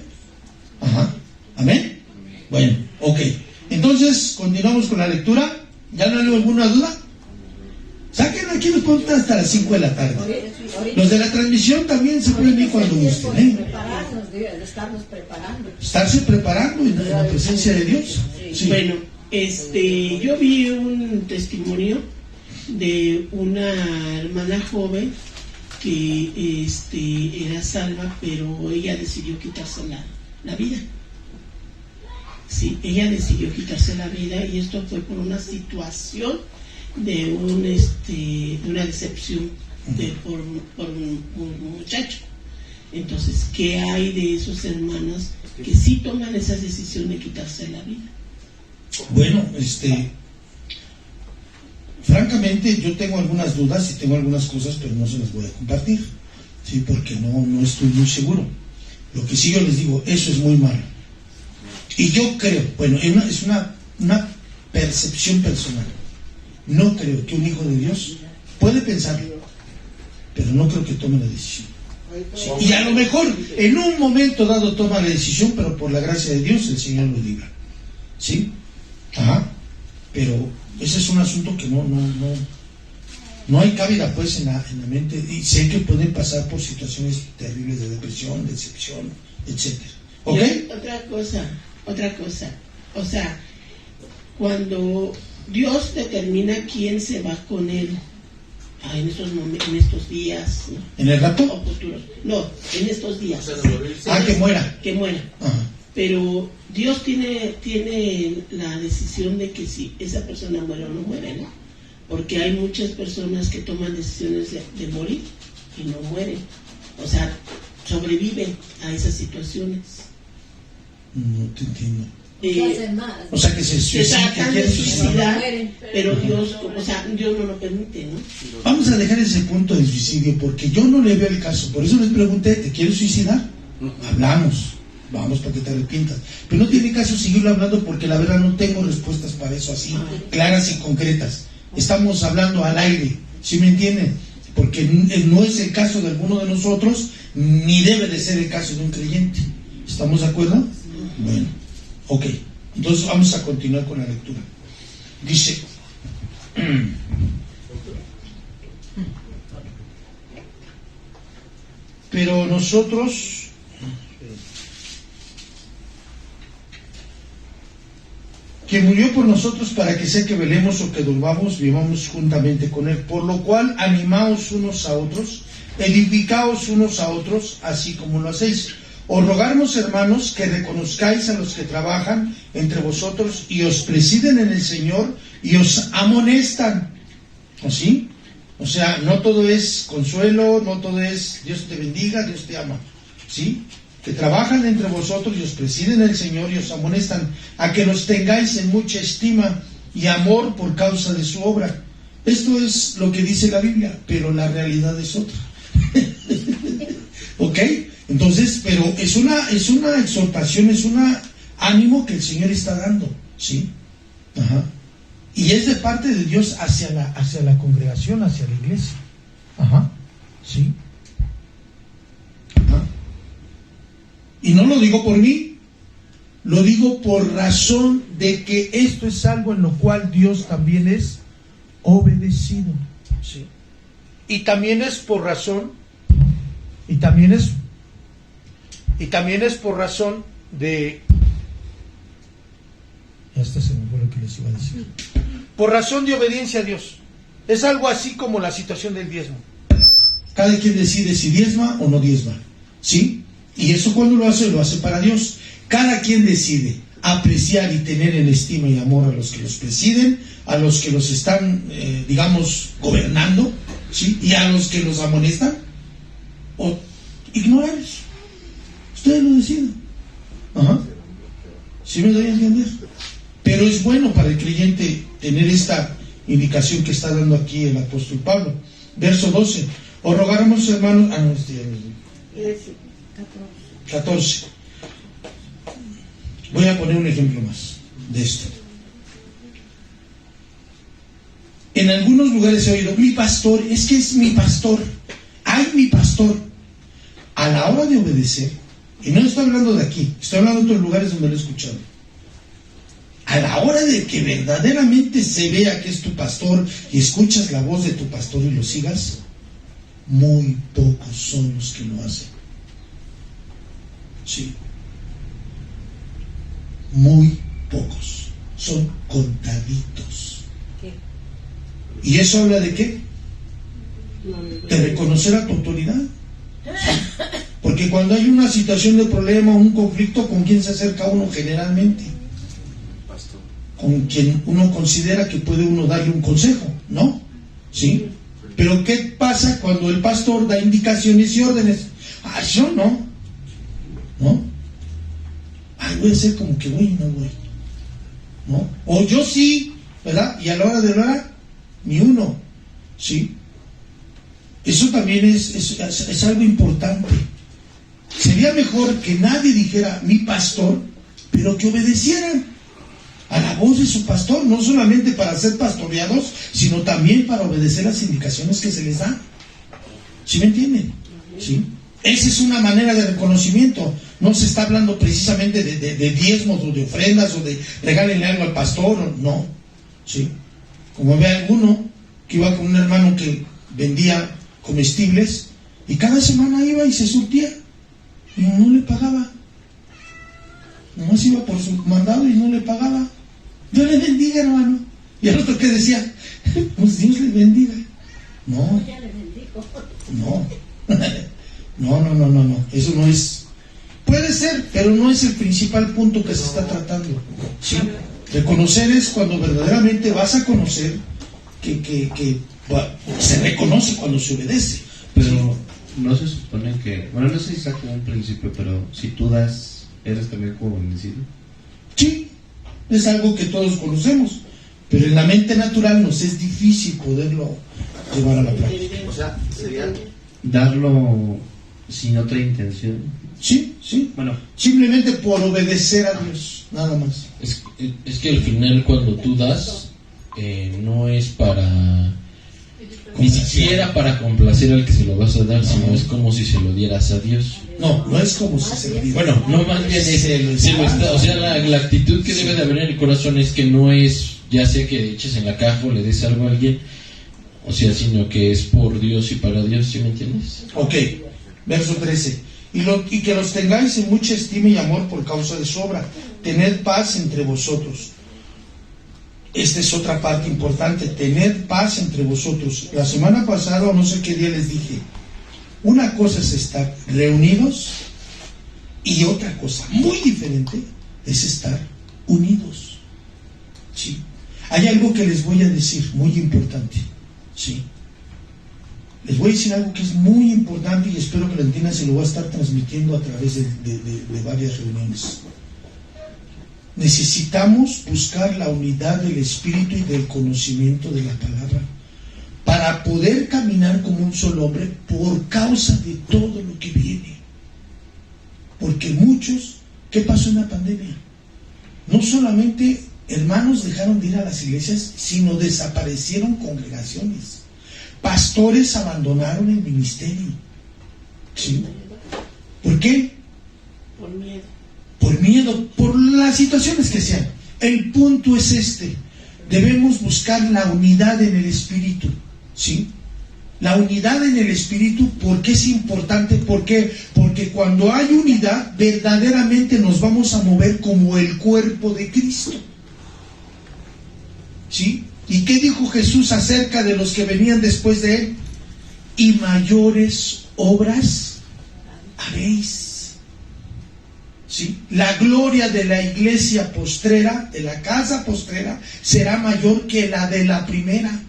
Ajá. ¿Amén? Bueno, ok. Entonces, continuamos con la lectura. ¿Ya no hay alguna duda? Saquen aquí los puntos hasta las 5 de la tarde. Los de la transmisión también se pueden ir cuando gusten, Estarnos preparando. Estarse preparando en la presencia de Dios. Sí. Bueno, yo vi un testimonio de una hermana joven que era salva, pero ella decidió quitarse la vida. Sí, ella decidió quitarse la vida, y esto fue por una situación de una decepción por un muchacho. Entonces, ¿qué hay de esos hermanos que sí toman esa decisión de quitarse la vida? Bueno, francamente yo tengo algunas dudas y tengo algunas cosas, pero no se las voy a compartir, sí, porque no estoy muy seguro. Lo que sí yo les digo, eso es muy malo. Y yo creo, bueno, es una percepción personal. No creo que un hijo de Dios puede pensarlo, pero no creo que tome la decisión. Sí, y a lo mejor en un momento dado toma la decisión, pero por la gracia de Dios el Señor lo libra. ¿Sí? Ajá. Pero ese es un asunto que no hay cabida pues en la mente, y sé que pueden pasar por situaciones terribles de depresión, decepción, etcétera. ¿Ok? Y otra cosa, o sea, cuando Dios determina quién se va con él en estos días, ¿no? ¿En el rato? O futuros. No, en estos días. Que muera. Que muera. Ajá. Pero Dios tiene la decisión de que si esa persona muere o no muere, ¿no? Porque hay muchas personas que toman decisiones de morir y no mueren. O sea, sobreviven a esas situaciones. No te entiendo. O sea, que se tratan de suicidar, pero Dios no lo permite, ¿no? Vamos a dejar ese punto del suicidio, porque yo no le veo el caso. Por eso les pregunté, ¿te quieres suicidar? Hablamos, vamos para que te arrepientas. Pero no tiene caso seguirlo hablando, porque la verdad no tengo respuestas para eso así, claras y concretas. Estamos hablando al aire, ¿sí me entienden? porque no es el caso de alguno de nosotros, ni debe de ser el caso de un creyente. ¿Estamos de acuerdo? Bueno, ok. Entonces vamos a continuar con la lectura. Dice: pero nosotros, que murió por nosotros para que sea que velemos o que durmamos, vivamos juntamente con él. Por lo cual, animaos unos a otros, edificaos unos a otros, así como lo hacéis. Os rogamos, hermanos, que reconozcáis a los que trabajan entre vosotros y os presiden en el Señor y os amonestan. ¿Así? O sea, no todo es consuelo, no todo es Dios te bendiga, Dios te ama. ¿Sí? Que trabajan entre vosotros y os presiden el Señor y os amonestan a que los tengáis en mucha estima y amor por causa de su obra. Esto es lo que dice la Biblia, pero la realidad es otra. ¿Ok? Entonces, pero es una exhortación, es un ánimo que el Señor está dando, ¿sí? Ajá. Y es de parte de Dios hacia la congregación, hacia la iglesia. Ajá. ¿Sí? Ajá. Y no lo digo por mí, lo digo por razón de que esto es algo en lo cual Dios también es obedecido. ¿Sí? Y también es por razón, y también es por razón de... Este se me fue lo que les iba a decir. Por razón de obediencia a Dios. Es algo así como la situación del diezmo. Cada quien decide si diezma o no diezma. ¿Sí? Y eso cuando lo hace para Dios. Cada quien decide apreciar y tener en estima y amor a los que los presiden, a los que los están, gobernando, ¿sí? Y a los que los amonestan, o ignorarlos. Ustedes lo deciden. Ajá. ¿Sí me doy a entender? Pero es bueno para el creyente tener esta indicación que está dando aquí el apóstol Pablo. Verso 12. Os rogáramos, hermanos... 14. Voy a poner un ejemplo más de esto. En algunos lugares he oído, mi pastor, es que es mi pastor. ¡Ay, mi pastor! A la hora de obedecer, y no estoy hablando de aquí, estoy hablando de otros lugares donde lo he escuchado. A la hora de que verdaderamente se vea que es tu pastor y escuchas la voz de tu pastor y lo sigas, muy pocos son los que lo hacen. Sí. Muy pocos. Son contaditos. ¿Qué? ¿Y eso habla de qué? De reconocer a tu autoridad. Sí. Porque cuando hay una situación de problema o un conflicto, ¿con quién se acerca uno generalmente? Con quien uno considera que puede uno darle un consejo, ¿no? ¿Sí? Pero ¿qué pasa cuando el pastor da indicaciones y órdenes? Ah, yo no. ¿No? Ay, voy a ser como que voy y no voy. ¿No? O yo sí, ¿verdad? Y a la hora de la hora, ni uno. ¿Sí? Eso también es algo importante. Sería mejor que nadie dijera mi pastor, pero que obedecieran a la voz de su pastor, no solamente para ser pastoreados, sino también para obedecer las indicaciones que se les da. ¿Sí me entienden? ¿Sí? Esa es una manera de reconocimiento. No se está hablando precisamente de diezmos o de ofrendas o de regálenle algo al pastor, no. ¿Sí? Como ve alguno que iba con un hermano que vendía comestibles y cada semana iba y se surtía y no le pagaba. Nomás iba por su mandado y no le pagaba. Dios le bendiga, hermano. Y el otro que decía, pues Dios le bendiga. No. Ya le bendigo. No. No. Eso no es. Puede ser, pero no es el principal punto que se está tratando. ¿Sí? Reconocer es cuando verdaderamente vas a conocer que se reconoce cuando se obedece. Pero no se supone que, bueno, no sé si está como un principio, pero si tú das, ¿eres también como bendecido? Sí, es algo que todos conocemos, pero en la mente natural nos es difícil poderlo llevar a la práctica. O sea, sería darlo sin otra intención. Sí. Bueno, simplemente por obedecer a Dios, nada más. Es que al final cuando tú das, no es para Ni siquiera para complacer al que se lo vas a dar, sino es como si se lo dieras a Dios. No es como si se lo diera. Bueno, no, más bien o sea, la actitud que debe de haber en el corazón es que no es, ya sea que eches en la caja o le des algo a alguien, o sea, sino que es por Dios y para Dios, ¿sí me entiendes? Ok, verso 13. Y que los tengáis en mucha estima y amor por causa de su obra. Tened paz entre vosotros. Esta es otra parte importante, tener paz entre vosotros. La semana pasada, o no sé qué día, les dije, una cosa es estar reunidos y otra cosa muy diferente es estar unidos. ¿Sí? Hay algo que les voy a decir, muy importante. ¿Sí? Les voy a decir algo que es muy importante y espero que lo entiendan, se lo voy a estar transmitiendo a través de varias reuniones. Necesitamos buscar la unidad del espíritu y del conocimiento de la palabra para poder caminar como un solo hombre por causa de todo lo que viene. Porque muchos, ¿qué pasó en la pandemia? No solamente hermanos dejaron de ir a las iglesias, sino desaparecieron congregaciones. Pastores abandonaron el ministerio. ¿Sí? ¿Por qué? Por miedo. Por miedo, por las situaciones que sean. El punto es este: debemos buscar la unidad en el espíritu. ¿Sí? La unidad en el espíritu, ¿por qué es importante? ¿Por qué? Porque cuando hay unidad, verdaderamente nos vamos a mover como el cuerpo de Cristo. ¿Sí? ¿Y qué dijo Jesús acerca de los que venían después de él? Y mayores obras haréis. ¿Sí? La gloria de la iglesia postrera, de la casa postrera, será mayor que la de la primera.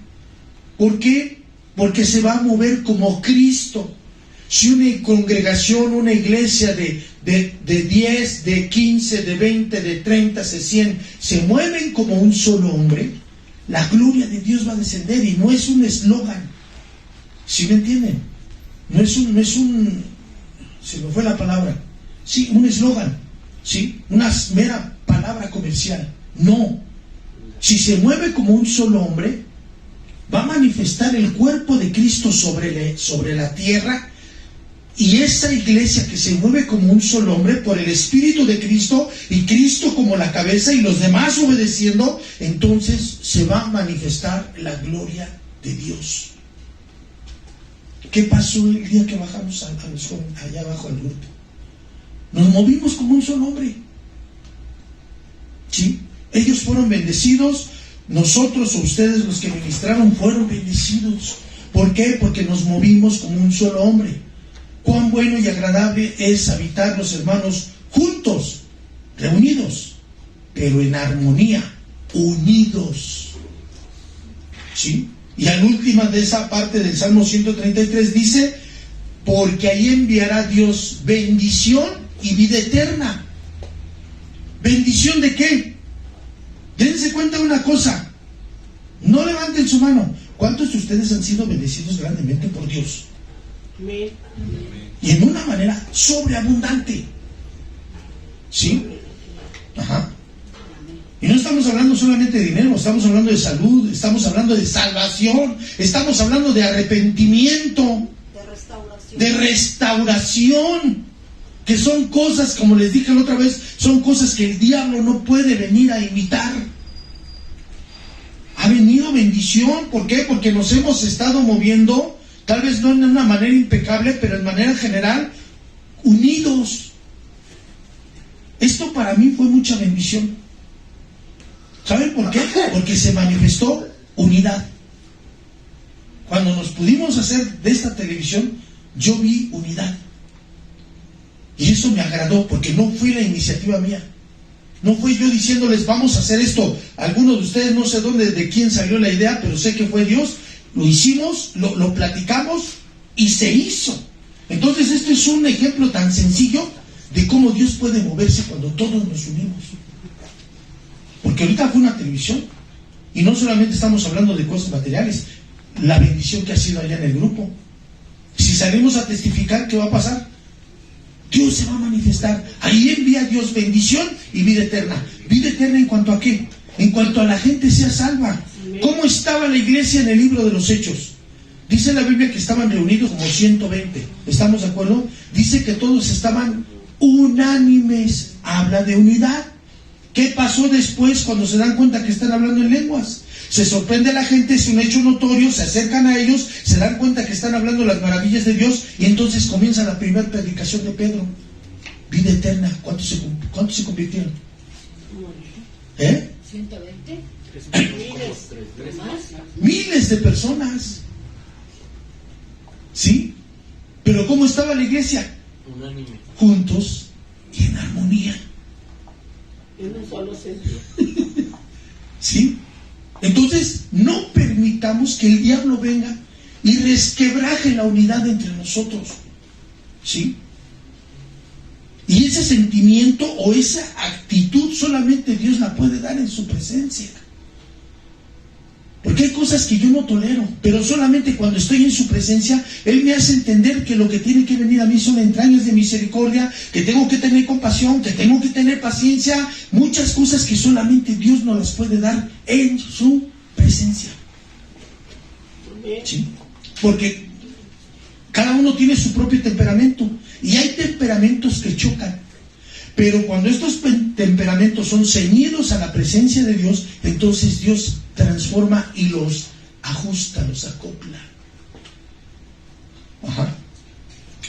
¿Por qué? Porque se va a mover como Cristo. Si una congregación, una iglesia de 10, de 15, de 20, de 30, de 100, se mueven como un solo hombre, la gloria de Dios va a descender, y no es un eslogan. ¿Sí me entienden? No es un, se me fue la palabra. Sí, un eslogan, ¿sí? Una mera palabra comercial. No. Si se mueve como un solo hombre, va a manifestar el cuerpo de Cristo sobre la tierra, y esa iglesia que se mueve como un solo hombre por el Espíritu de Cristo, y Cristo como la cabeza y los demás obedeciendo, entonces se va a manifestar la gloria de Dios. ¿Qué pasó el día que bajamos allá abajo al grupo? Nos movimos como un solo hombre. ¿Sí? Ellos fueron bendecidos, nosotros o ustedes los que ministraron fueron bendecidos. ¿Por qué? Porque nos movimos como un solo hombre. Cuán bueno y agradable es habitar los hermanos juntos, reunidos, pero en armonía, unidos. ¿Sí? Y al última de esa parte del Salmo 133 dice: porque ahí enviará Dios bendición y vida eterna. ¿Bendición de qué? Dense cuenta de una cosa. No levanten su mano. ¿Cuántos de ustedes han sido bendecidos grandemente por Dios? Amén. Y en una manera sobreabundante. ¿Sí? Ajá. Y no estamos hablando solamente de dinero, estamos hablando de salud, estamos hablando de salvación, estamos hablando de arrepentimiento, de restauración, que son cosas, como les dije la otra vez, son cosas que el diablo no puede venir a imitar. Ha venido bendición, ¿por qué? Porque nos hemos estado moviendo, tal vez no en una manera impecable, pero en manera general, unidos. Esto para mí fue mucha bendición. ¿Saben por qué? Porque se manifestó unidad. Cuando nos pudimos hacer de esta televisión, yo vi unidad. Y eso me agradó, porque no fue la iniciativa mía. No fue yo diciéndoles, vamos a hacer esto. Algunos de ustedes, no sé dónde, de quién salió la idea, pero sé que fue Dios. Lo hicimos, lo platicamos y se hizo. Entonces esto es un ejemplo tan sencillo de cómo Dios puede moverse cuando todos nos unimos. Porque ahorita fue una televisión y no solamente estamos hablando de cosas materiales, la bendición que ha sido allá en el grupo. Si salimos a testificar, ¿qué va a pasar? Dios se va a manifestar. Ahí envía Dios bendición y vida eterna. ¿Vida eterna en cuanto a qué? En cuanto a la gente sea salva. ¿Cómo estaba la iglesia en el libro de los Hechos? Dice la Biblia que estaban reunidos como 120. ¿Estamos de acuerdo? Dice que todos estaban unánimes. Habla de unidad. ¿Qué pasó después cuando se dan cuenta que están hablando en lenguas? Se sorprende a la gente, es un hecho notorio, se acercan a ellos, se dan cuenta que están hablando las maravillas de Dios y entonces comienza la primera predicación de Pedro. Vida eterna. ¿Cuántos se convirtieron? 120. Miles de personas. ¿Sí? Pero ¿cómo estaba la iglesia? Unánime. Juntos y en armonía. En un solo sentido. ¿Sí? Entonces, no permitamos que el diablo venga y resquebraje la unidad entre nosotros. ¿Sí? Y ese sentimiento o esa actitud solamente Dios la puede dar en su presencia. Porque hay cosas que yo no tolero, pero solamente cuando estoy en su presencia, Él me hace entender que lo que tiene que venir a mí son entrañas de misericordia, que tengo que tener compasión, que tengo que tener paciencia, muchas cosas que solamente Dios nos las puede dar en su presencia. ¿Sí? Porque cada uno tiene su propio temperamento y hay temperamentos que chocan. Pero cuando estos temperamentos son ceñidos a la presencia de Dios, entonces Dios transforma y los ajusta, los acopla. Ajá.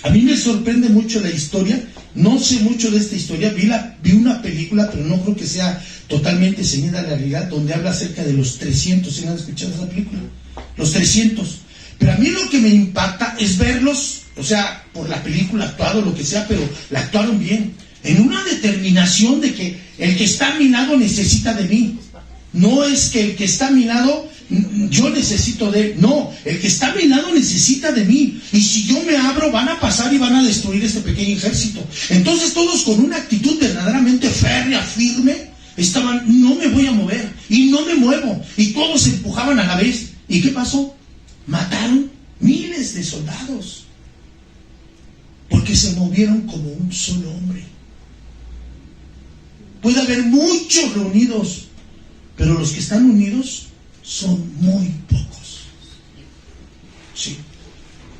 A mí me sorprende mucho la historia, no sé mucho de esta historia, vi una película, pero no creo que sea totalmente ceñida a la realidad, donde habla acerca de los 300, ¿sí han escuchado esa película? Los 300. Pero a mí lo que me impacta es verlos, o sea, por la película actuado, lo que sea, pero la actuaron bien, en una determinación de que el que está a mi lado necesita de mí. No es que el que está a mi lado yo necesito de él. No, el que está a mi lado necesita de mí. Y si yo me abro, van a pasar y van a destruir este pequeño ejército. Entonces todos con una actitud verdaderamente férrea, firme, estaban, no me voy a mover. Y no me muevo. Y todos se empujaban a la vez. ¿Y qué pasó? Mataron miles de soldados. Porque se movieron como un solo hombre. Puede haber muchos reunidos, pero los que están unidos son muy pocos. Sí.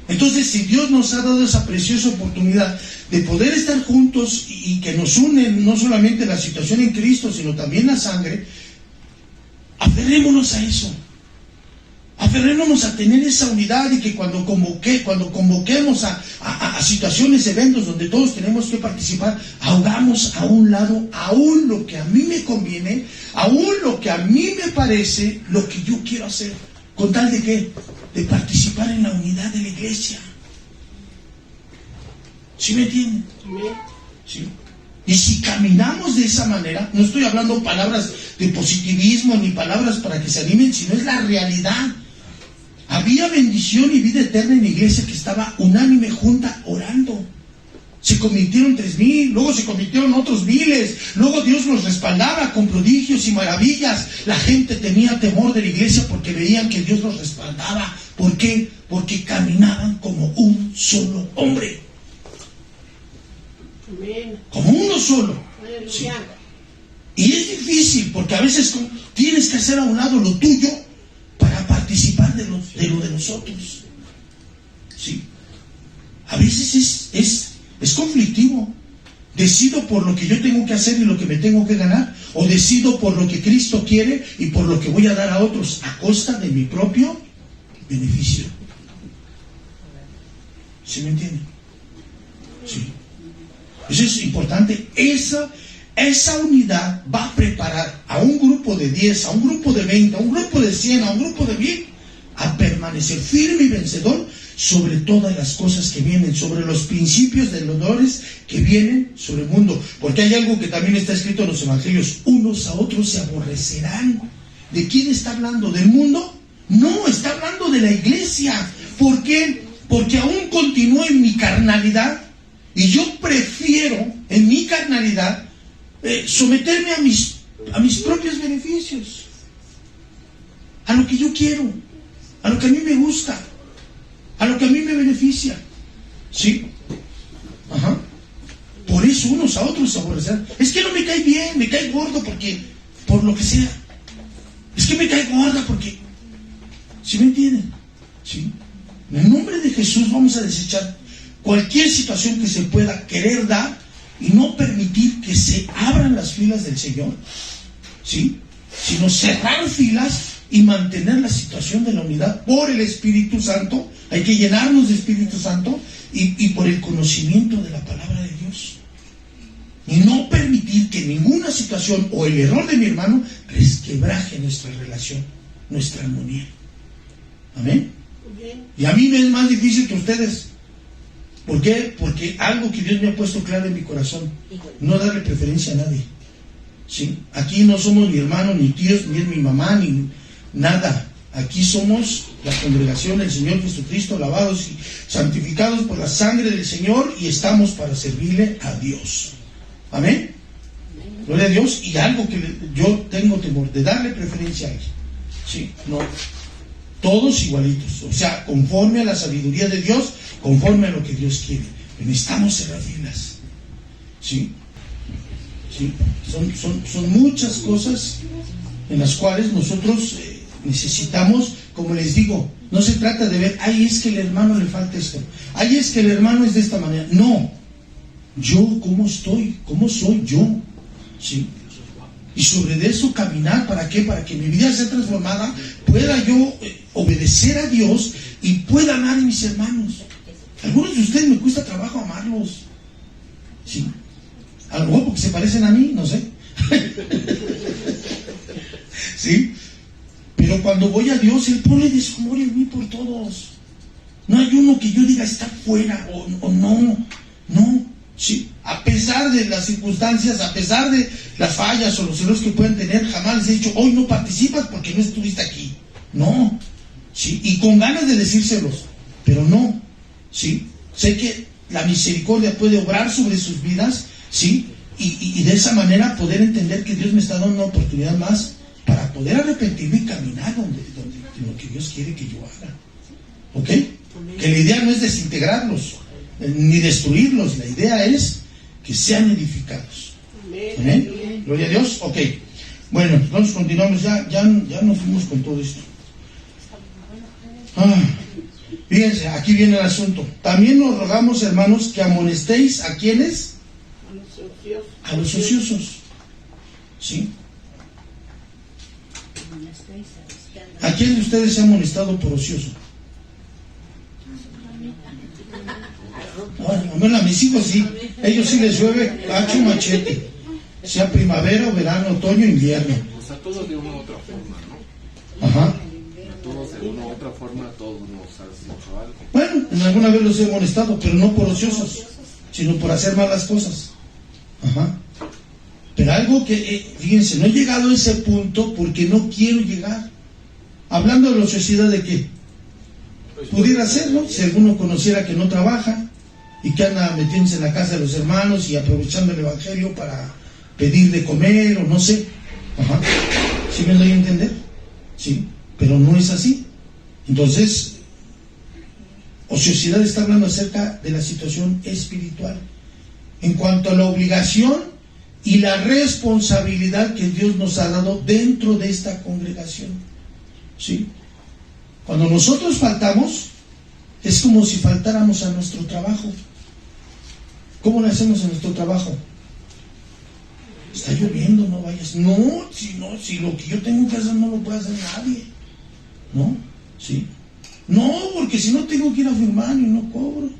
Entonces, si Dios nos ha dado esa preciosa oportunidad de poder estar juntos y que nos unen no solamente la situación en Cristo, sino también la sangre, aferrémonos a eso. Aferrémonos a tener esa unidad y que cuando convoquemos a situaciones, eventos donde todos tenemos que participar, hagamos a un lado aún lo que a mí me conviene, aún lo que a mí me parece, lo que yo quiero hacer, con tal de ¿qué? De participar en la unidad de la iglesia. ¿Sí me entienden? ¿Sí? Y si caminamos de esa manera, no estoy hablando palabras de positivismo ni palabras para que se animen, sino es la realidad. Había bendición y vida eterna en la iglesia que estaba unánime, junta, orando. Se convirtieron 3,000, luego se convirtieron otros miles, luego Dios los respaldaba con prodigios y maravillas. La gente tenía temor de la iglesia porque veían que Dios los respaldaba. ¿Por qué? Porque caminaban como un solo hombre. Como uno solo. Sí. Y es difícil porque a veces tienes que hacer a un lado lo tuyo para participar de lo de nosotros. Sí. A veces es conflictivo. Decido por lo que yo tengo que hacer y lo que me tengo que ganar, o decido por lo que Cristo quiere y por lo que voy a dar a otros a costa de mi propio beneficio. ¿Sí me entienden? Sí. Eso es importante. Esa unidad va a preparar a un grupo de 10, a un grupo de 20, a un grupo de 100, a un grupo de 1000 a permanecer firme y vencedor sobre todas las cosas que vienen, sobre los principios de los dolores que vienen sobre el mundo. Porque hay algo que también está escrito en los evangelios: unos a otros se aborrecerán. ¿De quién está hablando? ¿Del mundo? No, está hablando de la iglesia. ¿Por qué? Porque aún continúo en mi carnalidad y yo prefiero en mi carnalidad someterme a mis propios beneficios, a lo que yo quiero, a lo que a mí me gusta, a lo que a mí me beneficia. ¿Sí? Ajá. Por eso unos a otros se aborrecerán. Es que no me cae bien, me cae gordo porque, por lo que sea. Es que me cae gorda porque, ¿sí me entienden? ¿Sí? En el nombre de Jesús vamos a desechar cualquier situación que se pueda querer dar y no permitir que se abran las filas del Señor, ¿sí? Sino cerrar filas y mantener la situación de la unidad por el Espíritu Santo. Hay que llenarnos de Espíritu Santo y por el conocimiento de la palabra de Dios. Y no permitir que ninguna situación o el error de mi hermano resquebraje nuestra relación, nuestra armonía. Amén. Y a mí me es más difícil que a ustedes. ¿Por qué? Porque algo que Dios me ha puesto claro en mi corazón: no darle preferencia a nadie. ¿Sí? Aquí no somos mi hermano, ni tíos, ni es mi mamá, ni nada. Aquí somos la congregación del Señor Jesucristo, lavados y santificados por la sangre del Señor, y estamos para servirle a Dios. Amén. Gloria a Dios. Y algo que yo tengo temor de darle preferencia a alguien. Sí, no. Todos igualitos. O sea, conforme a la sabiduría de Dios, conforme a lo que Dios quiere. Pero necesitamos cerrar filas. ¿Sí? ¿Sí? Son muchas cosas en las cuales nosotros necesitamos, como les digo, no se trata de ver, ay, es que el hermano le falta esto, ay, es que el hermano es de esta manera. No. Yo, ¿cómo estoy? ¿Cómo soy yo? ¿Sí? Y sobre eso caminar, ¿para qué? Para que mi vida sea transformada, pueda yo obedecer a Dios y pueda amar a mis hermanos. Algunos de ustedes me cuesta trabajo amarlos. ¿Sí? A lo mejor porque se parecen a mí, no sé. ¿Sí? Pero cuando voy a Dios, Él pone de su amor en mí por todos. No hay uno que yo diga está fuera o no. No. Sí, a pesar de las circunstancias, a pesar de las fallas o los errores que pueden tener, jamás les he dicho, hoy no participas porque no estuviste aquí. No, sí, y con ganas de decírselos, pero no, sí. Sé que la misericordia puede obrar sobre sus vidas, sí, y de esa manera poder entender que Dios me está dando una oportunidad más para poder arrepentirme y caminar donde lo que Dios quiere que yo haga. ¿Ok? Que la idea no es desintegrarlos ni destruirlos, la idea es que sean edificados. Amén. Gloria a Dios. Ok. Bueno, entonces continuamos, ya nos fuimos con todo esto. Fíjense, aquí viene el asunto. También nos rogamos, hermanos, que amonestéis a quienes, a los ociosos. ¿Sí? ¿A quién de ustedes se ha amonestado por ocioso? Bueno, a mis hijos sí, ellos sí les llueve cacho machete, sea primavera, verano, otoño, invierno. Pues a todos de una u otra forma, ¿no? Ajá. A todos de una u otra forma, a todos nos has hecho algo. Bueno, en alguna vez los he molestado, pero no por ociosos, sino por hacer malas cosas. Ajá. Pero algo que, fíjense, no he llegado a ese punto porque no quiero llegar. Hablando de la ociosidad, ¿de qué? Pudiera ser, ¿no? Si alguno conociera que no trabaja y que anda metiéndose en la casa de los hermanos y aprovechando el evangelio para pedir de comer o no sé. Ajá. ¿Sí me doy a entender? Sí, pero no es así. Entonces, ociosidad está hablando acerca de la situación espiritual en cuanto a la obligación y la responsabilidad que Dios nos ha dado dentro de esta congregación. ¿Sí? Cuando nosotros faltamos, es como si faltáramos a nuestro trabajo. ¿Cómo le hacemos en nuestro trabajo? Está lloviendo, no vayas. No, si lo que yo tengo que hacer no lo puede hacer nadie. ¿No? ¿Sí? No, porque si no tengo que ir a firmar y no cobro.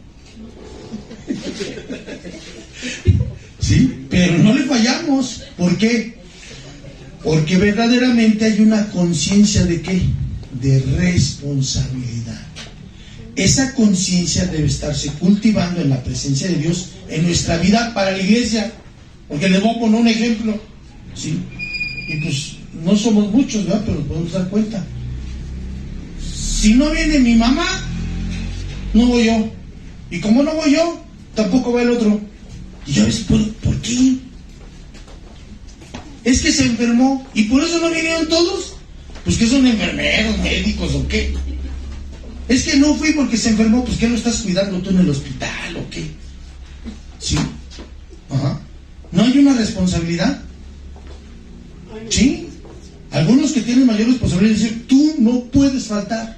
¿Sí? Pero no le fallamos. ¿Por qué? Porque verdaderamente hay una conciencia de ¿qué? De responsabilidad. Esa conciencia debe estarse cultivando en la presencia de Dios en nuestra vida para la iglesia. Porque les voy a poner un ejemplo. ¿Sí? Y pues no somos muchos, ¿verdad? Pero nos podemos dar cuenta. Si no viene mi mamá, no voy yo. Y como no voy yo, tampoco va el otro. Y ya ves, ¿por qué? Es que se enfermó y por eso no vinieron todos. Pues que son enfermeros, médicos o qué. Es que no fui porque se enfermó. Pues ¿qué lo estás cuidando tú en el hospital o qué? Sí. Ajá. ¿No hay una responsabilidad? Sí. Algunos que tienen mayor responsabilidad dicen, tú no puedes faltar.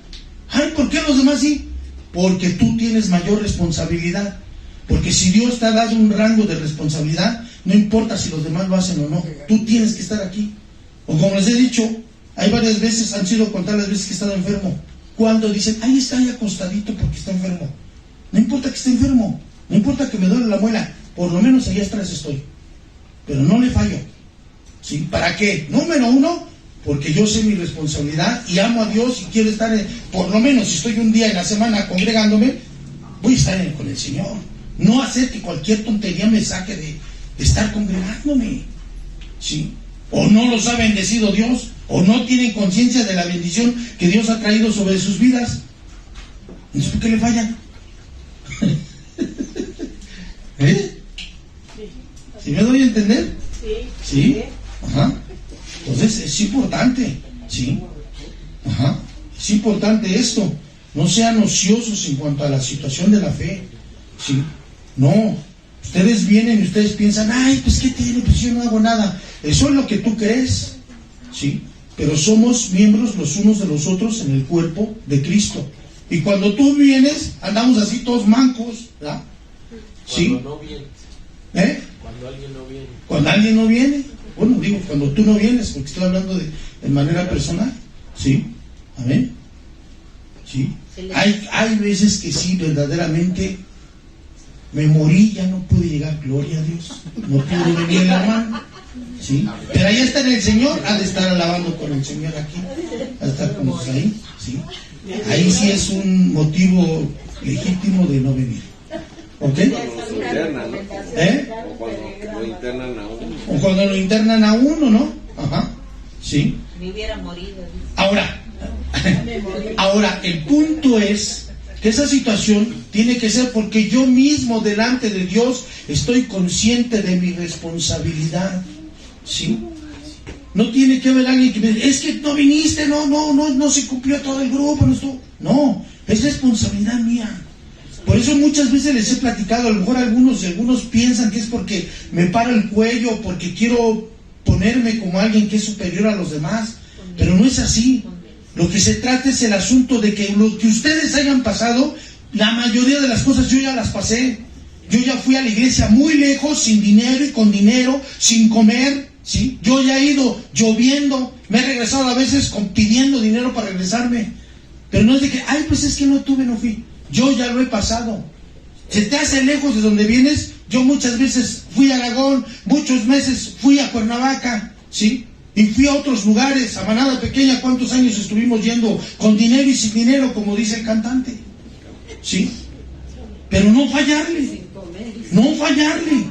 Ay, ¿por qué los demás sí? porque tú tienes mayor responsabilidad. Porque si Dios te ha dado un rango de responsabilidad, no importa si los demás lo hacen o no, tú tienes que estar aquí. O como les he dicho, hay varias veces, han sido contadas las veces que he estado enfermo, cuando dicen, ahí está ahí acostadito porque está enfermo. No importa que esté enfermo, no importa que me duele la muela, por lo menos allá atrás estoy. Pero no le fallo. ¿Sí? ¿Para qué? Número uno, porque yo sé mi responsabilidad y amo a Dios y quiero estar, por lo menos si estoy un día en la semana congregándome, voy a estar con el Señor. No hacer que cualquier tontería me saque de estar congregándome. ¿Sí? O no los ha bendecido Dios, o no tienen conciencia de la bendición que Dios ha traído sobre sus vidas. Entonces, ¿por qué le fallan? ¿Eh? ¿Sí me doy a entender? ¿Sí? Ajá. Entonces es importante, ¿sí? Ajá. Es importante esto. No sean ociosos en cuanto a la situación de la fe, ¿sí? No. Ustedes vienen y ustedes piensan, ay, pues ¿qué tiene? Pues yo no hago nada. Eso es lo que tú crees, ¿sí? Pero somos miembros los unos de los otros en el cuerpo de Cristo. Y cuando tú vienes, andamos así todos mancos, ¿verdad? ¿Sí? Cuando no vienes. ¿Eh? Cuando alguien no viene. Cuando alguien no viene. Bueno, digo, cuando tú no vienes, porque estoy hablando de manera personal. ¿Sí? Amén. ¿Sí? Hay veces que sí, verdaderamente me morí, ya no pude llegar, gloria a Dios. No pude venir el hermano. ¿Sí? Pero allá está en el Señor, ha de estar alabando con el Señor aquí, ha de estar con nosotros ahí. ¿Sí? Ahí sí es un motivo legítimo de no venir. ¿Ok? ¿Eh? O cuando lo internan a uno, ¿no? Ajá. Sí. Me hubiera morido. Ahora, el punto es que esa situación tiene que ser porque yo mismo delante de Dios estoy consciente de mi responsabilidad. ¿Sí? No tiene que haber alguien que me diga, es que no viniste, no se cumplió todo el grupo, no estuvo. No, es responsabilidad mía. Por eso muchas veces les he platicado, a lo mejor algunos piensan que es porque me paro el cuello, porque quiero ponerme como alguien que es superior a los demás, pero no es así. Lo que se trata es el asunto de que lo que ustedes hayan pasado, la mayoría de las cosas yo ya las pasé. Yo ya fui a la iglesia muy lejos, sin dinero y con dinero, sin comer, ¿sí? Yo ya he ido lloviendo, me he regresado a veces pidiendo dinero para regresarme. Pero no es de que, ay, pues es que no tuve, no fui. Yo ya lo he pasado. Se te hace lejos de donde vienes. Yo muchas veces fui a Aragón, muchos meses fui a Cuernavaca, ¿sí? Y fui a otros lugares, a Manada Pequeña, ¿cuántos años estuvimos yendo? Con dinero y sin dinero, como dice el cantante. ¿Sí? Pero no fallarle. No fallarle.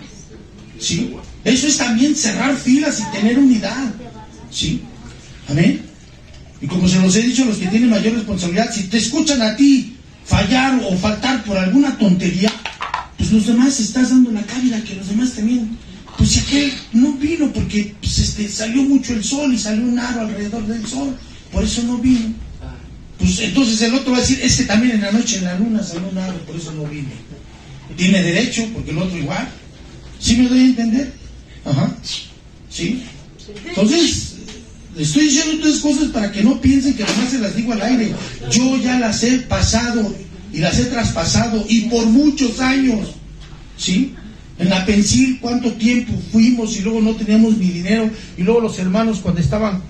¿Sí? Eso es también cerrar filas y tener unidad. ¿Sí? Amén. Y como se los he dicho a los que tienen mayor responsabilidad, si te escuchan a ti fallar o faltar por alguna tontería, pues los demás estás dando la cabida que los demás también. Pues si aquel no vino porque pues, salió mucho el sol y salió un aro alrededor del sol, por eso no vino. Pues entonces el otro va a decir, es que también en la noche en la luna salió un aro, por eso no vine. Tiene derecho, porque el otro igual. ¿Sí me doy a entender? Ajá. ¿Sí? Entonces, le estoy diciendo todas cosas para que no piensen que nomás se las digo al aire. Yo ya las he pasado y las he traspasado y por muchos años. ¿Sí? En la Pensil, ¿cuánto tiempo fuimos y luego no teníamos ni dinero? Y luego los hermanos cuando estaban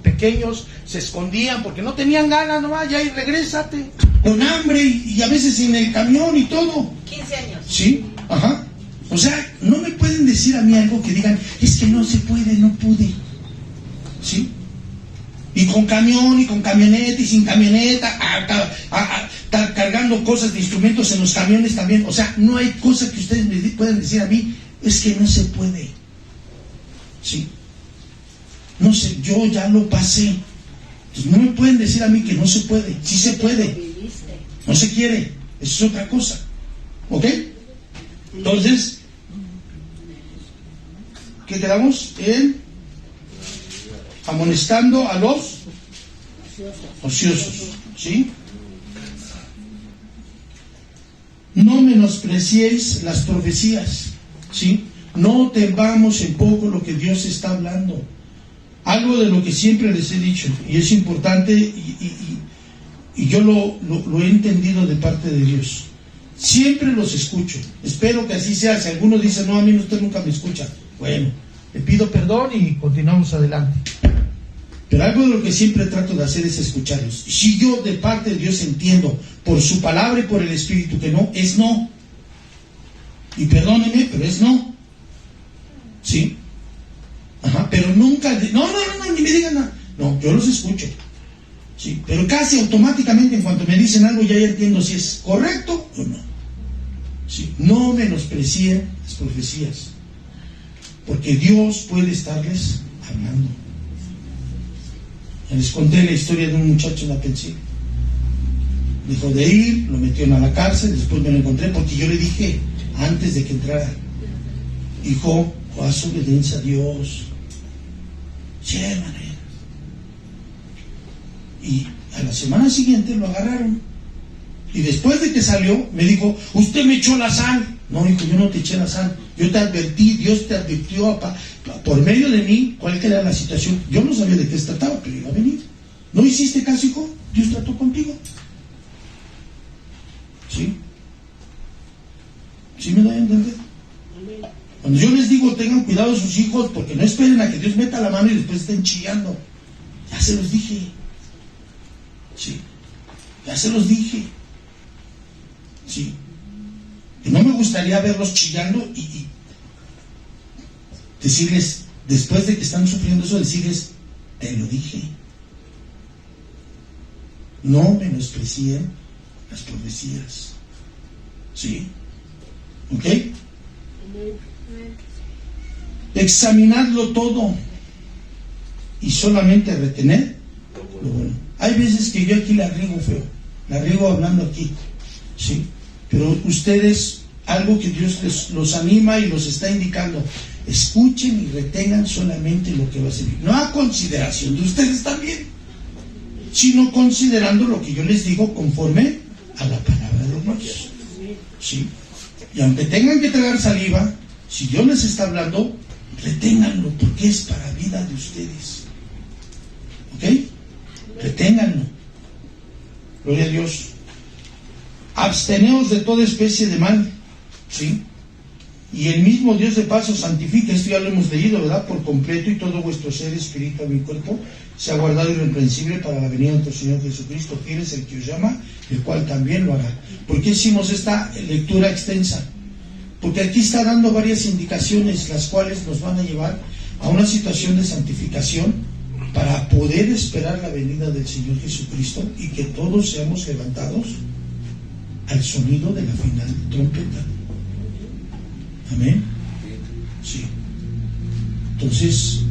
pequeños se escondían porque no tenían ganas, nomás ya y regrésate. Con hambre y a veces sin el camión y todo. 15 años. ¿Sí? Ajá. O sea, no me pueden decir a mí algo que digan, es que no se puede, no pude. ¿Sí? Y con camión y con camioneta y sin camioneta, cargando cosas de instrumentos en los camiones también. O sea, no hay cosa que ustedes me puedan decir a mí, es que no se puede. ¿Sí? No sé, yo ya lo pasé. Entonces no me pueden decir a mí que no se puede. Sí se puede. No se quiere. Eso es otra cosa. ¿Ok? Entonces, ¿qué quedamos? Amonestando a los ociosos. ¿Sí? No menospreciéis las profecías. ¿Sí? No temamos en poco lo que Dios está hablando. Algo de lo que siempre les he dicho, y es importante, Y yo lo he entendido de parte de Dios. Siempre los escucho. Espero que así sea. Si alguno dice, no, a mí usted nunca me escucha, bueno, le pido perdón y continuamos adelante. Pero algo de lo que siempre trato de hacer es escucharlos. Si yo de parte de Dios entiendo por su palabra y por el Espíritu que no, es no. Y perdóneme, pero es no. ¿Sí? Ajá, pero nunca, no, ni me digan nada. No, yo los escucho. Sí, pero casi automáticamente en cuanto me dicen algo ya entiendo si es correcto o no. Sí, no menosprecien las profecías, porque Dios puede estarles hablando. Les conté la historia de un muchacho en la pensión. Dejó de ir, lo metieron a la cárcel, después me lo encontré porque yo le dije antes de que entrara, hijo, haz obediencia a Dios. Sí, hermano. Y a la semana siguiente lo agarraron. Y después de que salió, me dijo, usted me echó la sal. No, hijo, yo no te eché la sal. Yo te advertí, Dios te advirtió por medio de mí cuál era la situación. Yo no sabía de qué se trataba, pero iba a venir. ¿No hiciste caso, hijo? Dios trató contigo. ¿Sí? ¿Sí me da a entender? Cuando yo les digo, tengan cuidado de sus hijos, porque no esperen a que Dios meta la mano y después estén chillando. Ya se los dije. Sí, ya se los dije. Sí, y no me gustaría verlos chillando y decirles, después de que están sufriendo eso, decirles, te lo dije. No menosprecien las profecías. ¿Sí? ¿Ok? Examinadlo todo y solamente retener lo bueno. Hay veces que yo aquí la riego feo, la riego hablando aquí, ¿sí? Pero ustedes, algo que Dios los anima y los está indicando, escuchen y retengan solamente lo que va a servir. No a consideración de ustedes también, sino considerando lo que yo les digo conforme a la palabra de Dios. ¿Sí? Y aunque tengan que tragar saliva, si Dios les está hablando, reténganlo porque es para vida de ustedes. ¿Ok? Reténganlo. Gloria a Dios. Absteneos de toda especie de mal. ¿Sí? Y el mismo Dios de paz os santifica. Esto ya lo hemos leído, ¿verdad? Por completo, y todo vuestro ser, espíritu, alma y cuerpo sea guardado irreprensible para la venida de nuestro Señor Jesucristo. Fiel es el que os llama, el cual también lo hará. ¿Por qué hicimos esta lectura extensa? Porque aquí está dando varias indicaciones, las cuales nos van a llevar a una situación de santificación para poder esperar la venida del Señor Jesucristo y que todos seamos levantados al sonido de la final trompeta. Amén. Sí. Entonces,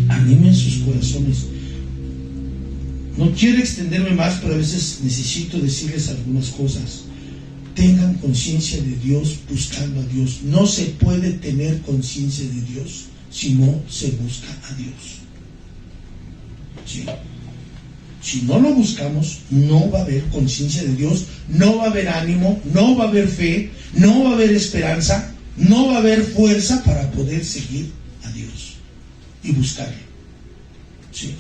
animen sus corazones. No quiero extenderme más, pero a veces necesito decirles algunas cosas. Tengan conciencia de Dios buscando a Dios. No se puede tener conciencia de Dios si no se busca a Dios. ¿Sí? Si no lo buscamos, no va a haber conciencia de Dios, no va a haber ánimo, no va a haber fe, no va a haber esperanza, no va a haber fuerza para poder seguir a Dios y buscarlo. ¿Sí?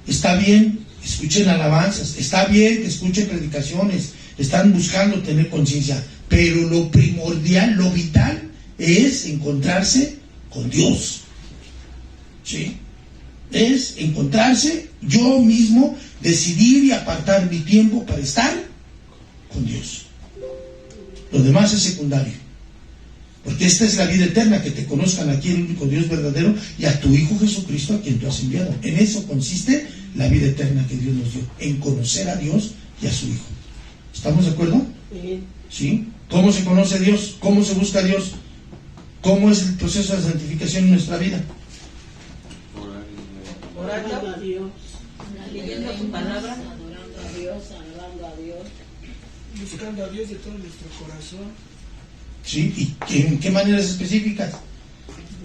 Está bien, escuchen alabanzas, está bien que escuchen predicaciones, están buscando tener conciencia, pero lo primordial, lo vital es encontrarse con Dios. ¿Sí? Es encontrarse, yo mismo decidir y apartar mi tiempo para estar con Dios. Lo demás es secundario, porque esta es la vida eterna, que te conozcan a ti, el único Dios verdadero, y a tu Hijo Jesucristo, a quien tú has enviado. En eso consiste la vida eterna que Dios nos dio, en conocer a Dios y a su Hijo. ¿Estamos de acuerdo? ¿Sí? ¿Cómo se conoce a Dios? ¿Cómo se busca a Dios? ¿Cómo es el proceso de santificación en nuestra vida? Orando a Dios, leyendo su palabra, adorando a Dios, alabando a Dios, buscando a Dios de todo nuestro corazón. ¿Sí? ¿Y en qué maneras específicas?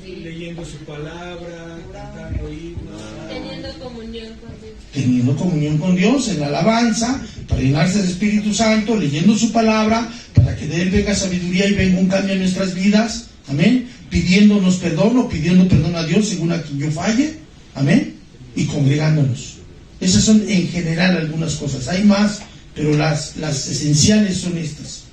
Leyendo su palabra, cantando himnos, Teniendo comunión con Dios. Teniendo comunión con Dios, en la alabanza, para llenarse del Espíritu Santo, leyendo su palabra, para que de Él venga sabiduría y venga un cambio en nuestras vidas. Amén. Pidiéndonos perdón o pidiendo perdón a Dios según a quien yo falle. Amén. Y congregándonos. Esas son en general algunas cosas. Hay más, pero las esenciales son estas.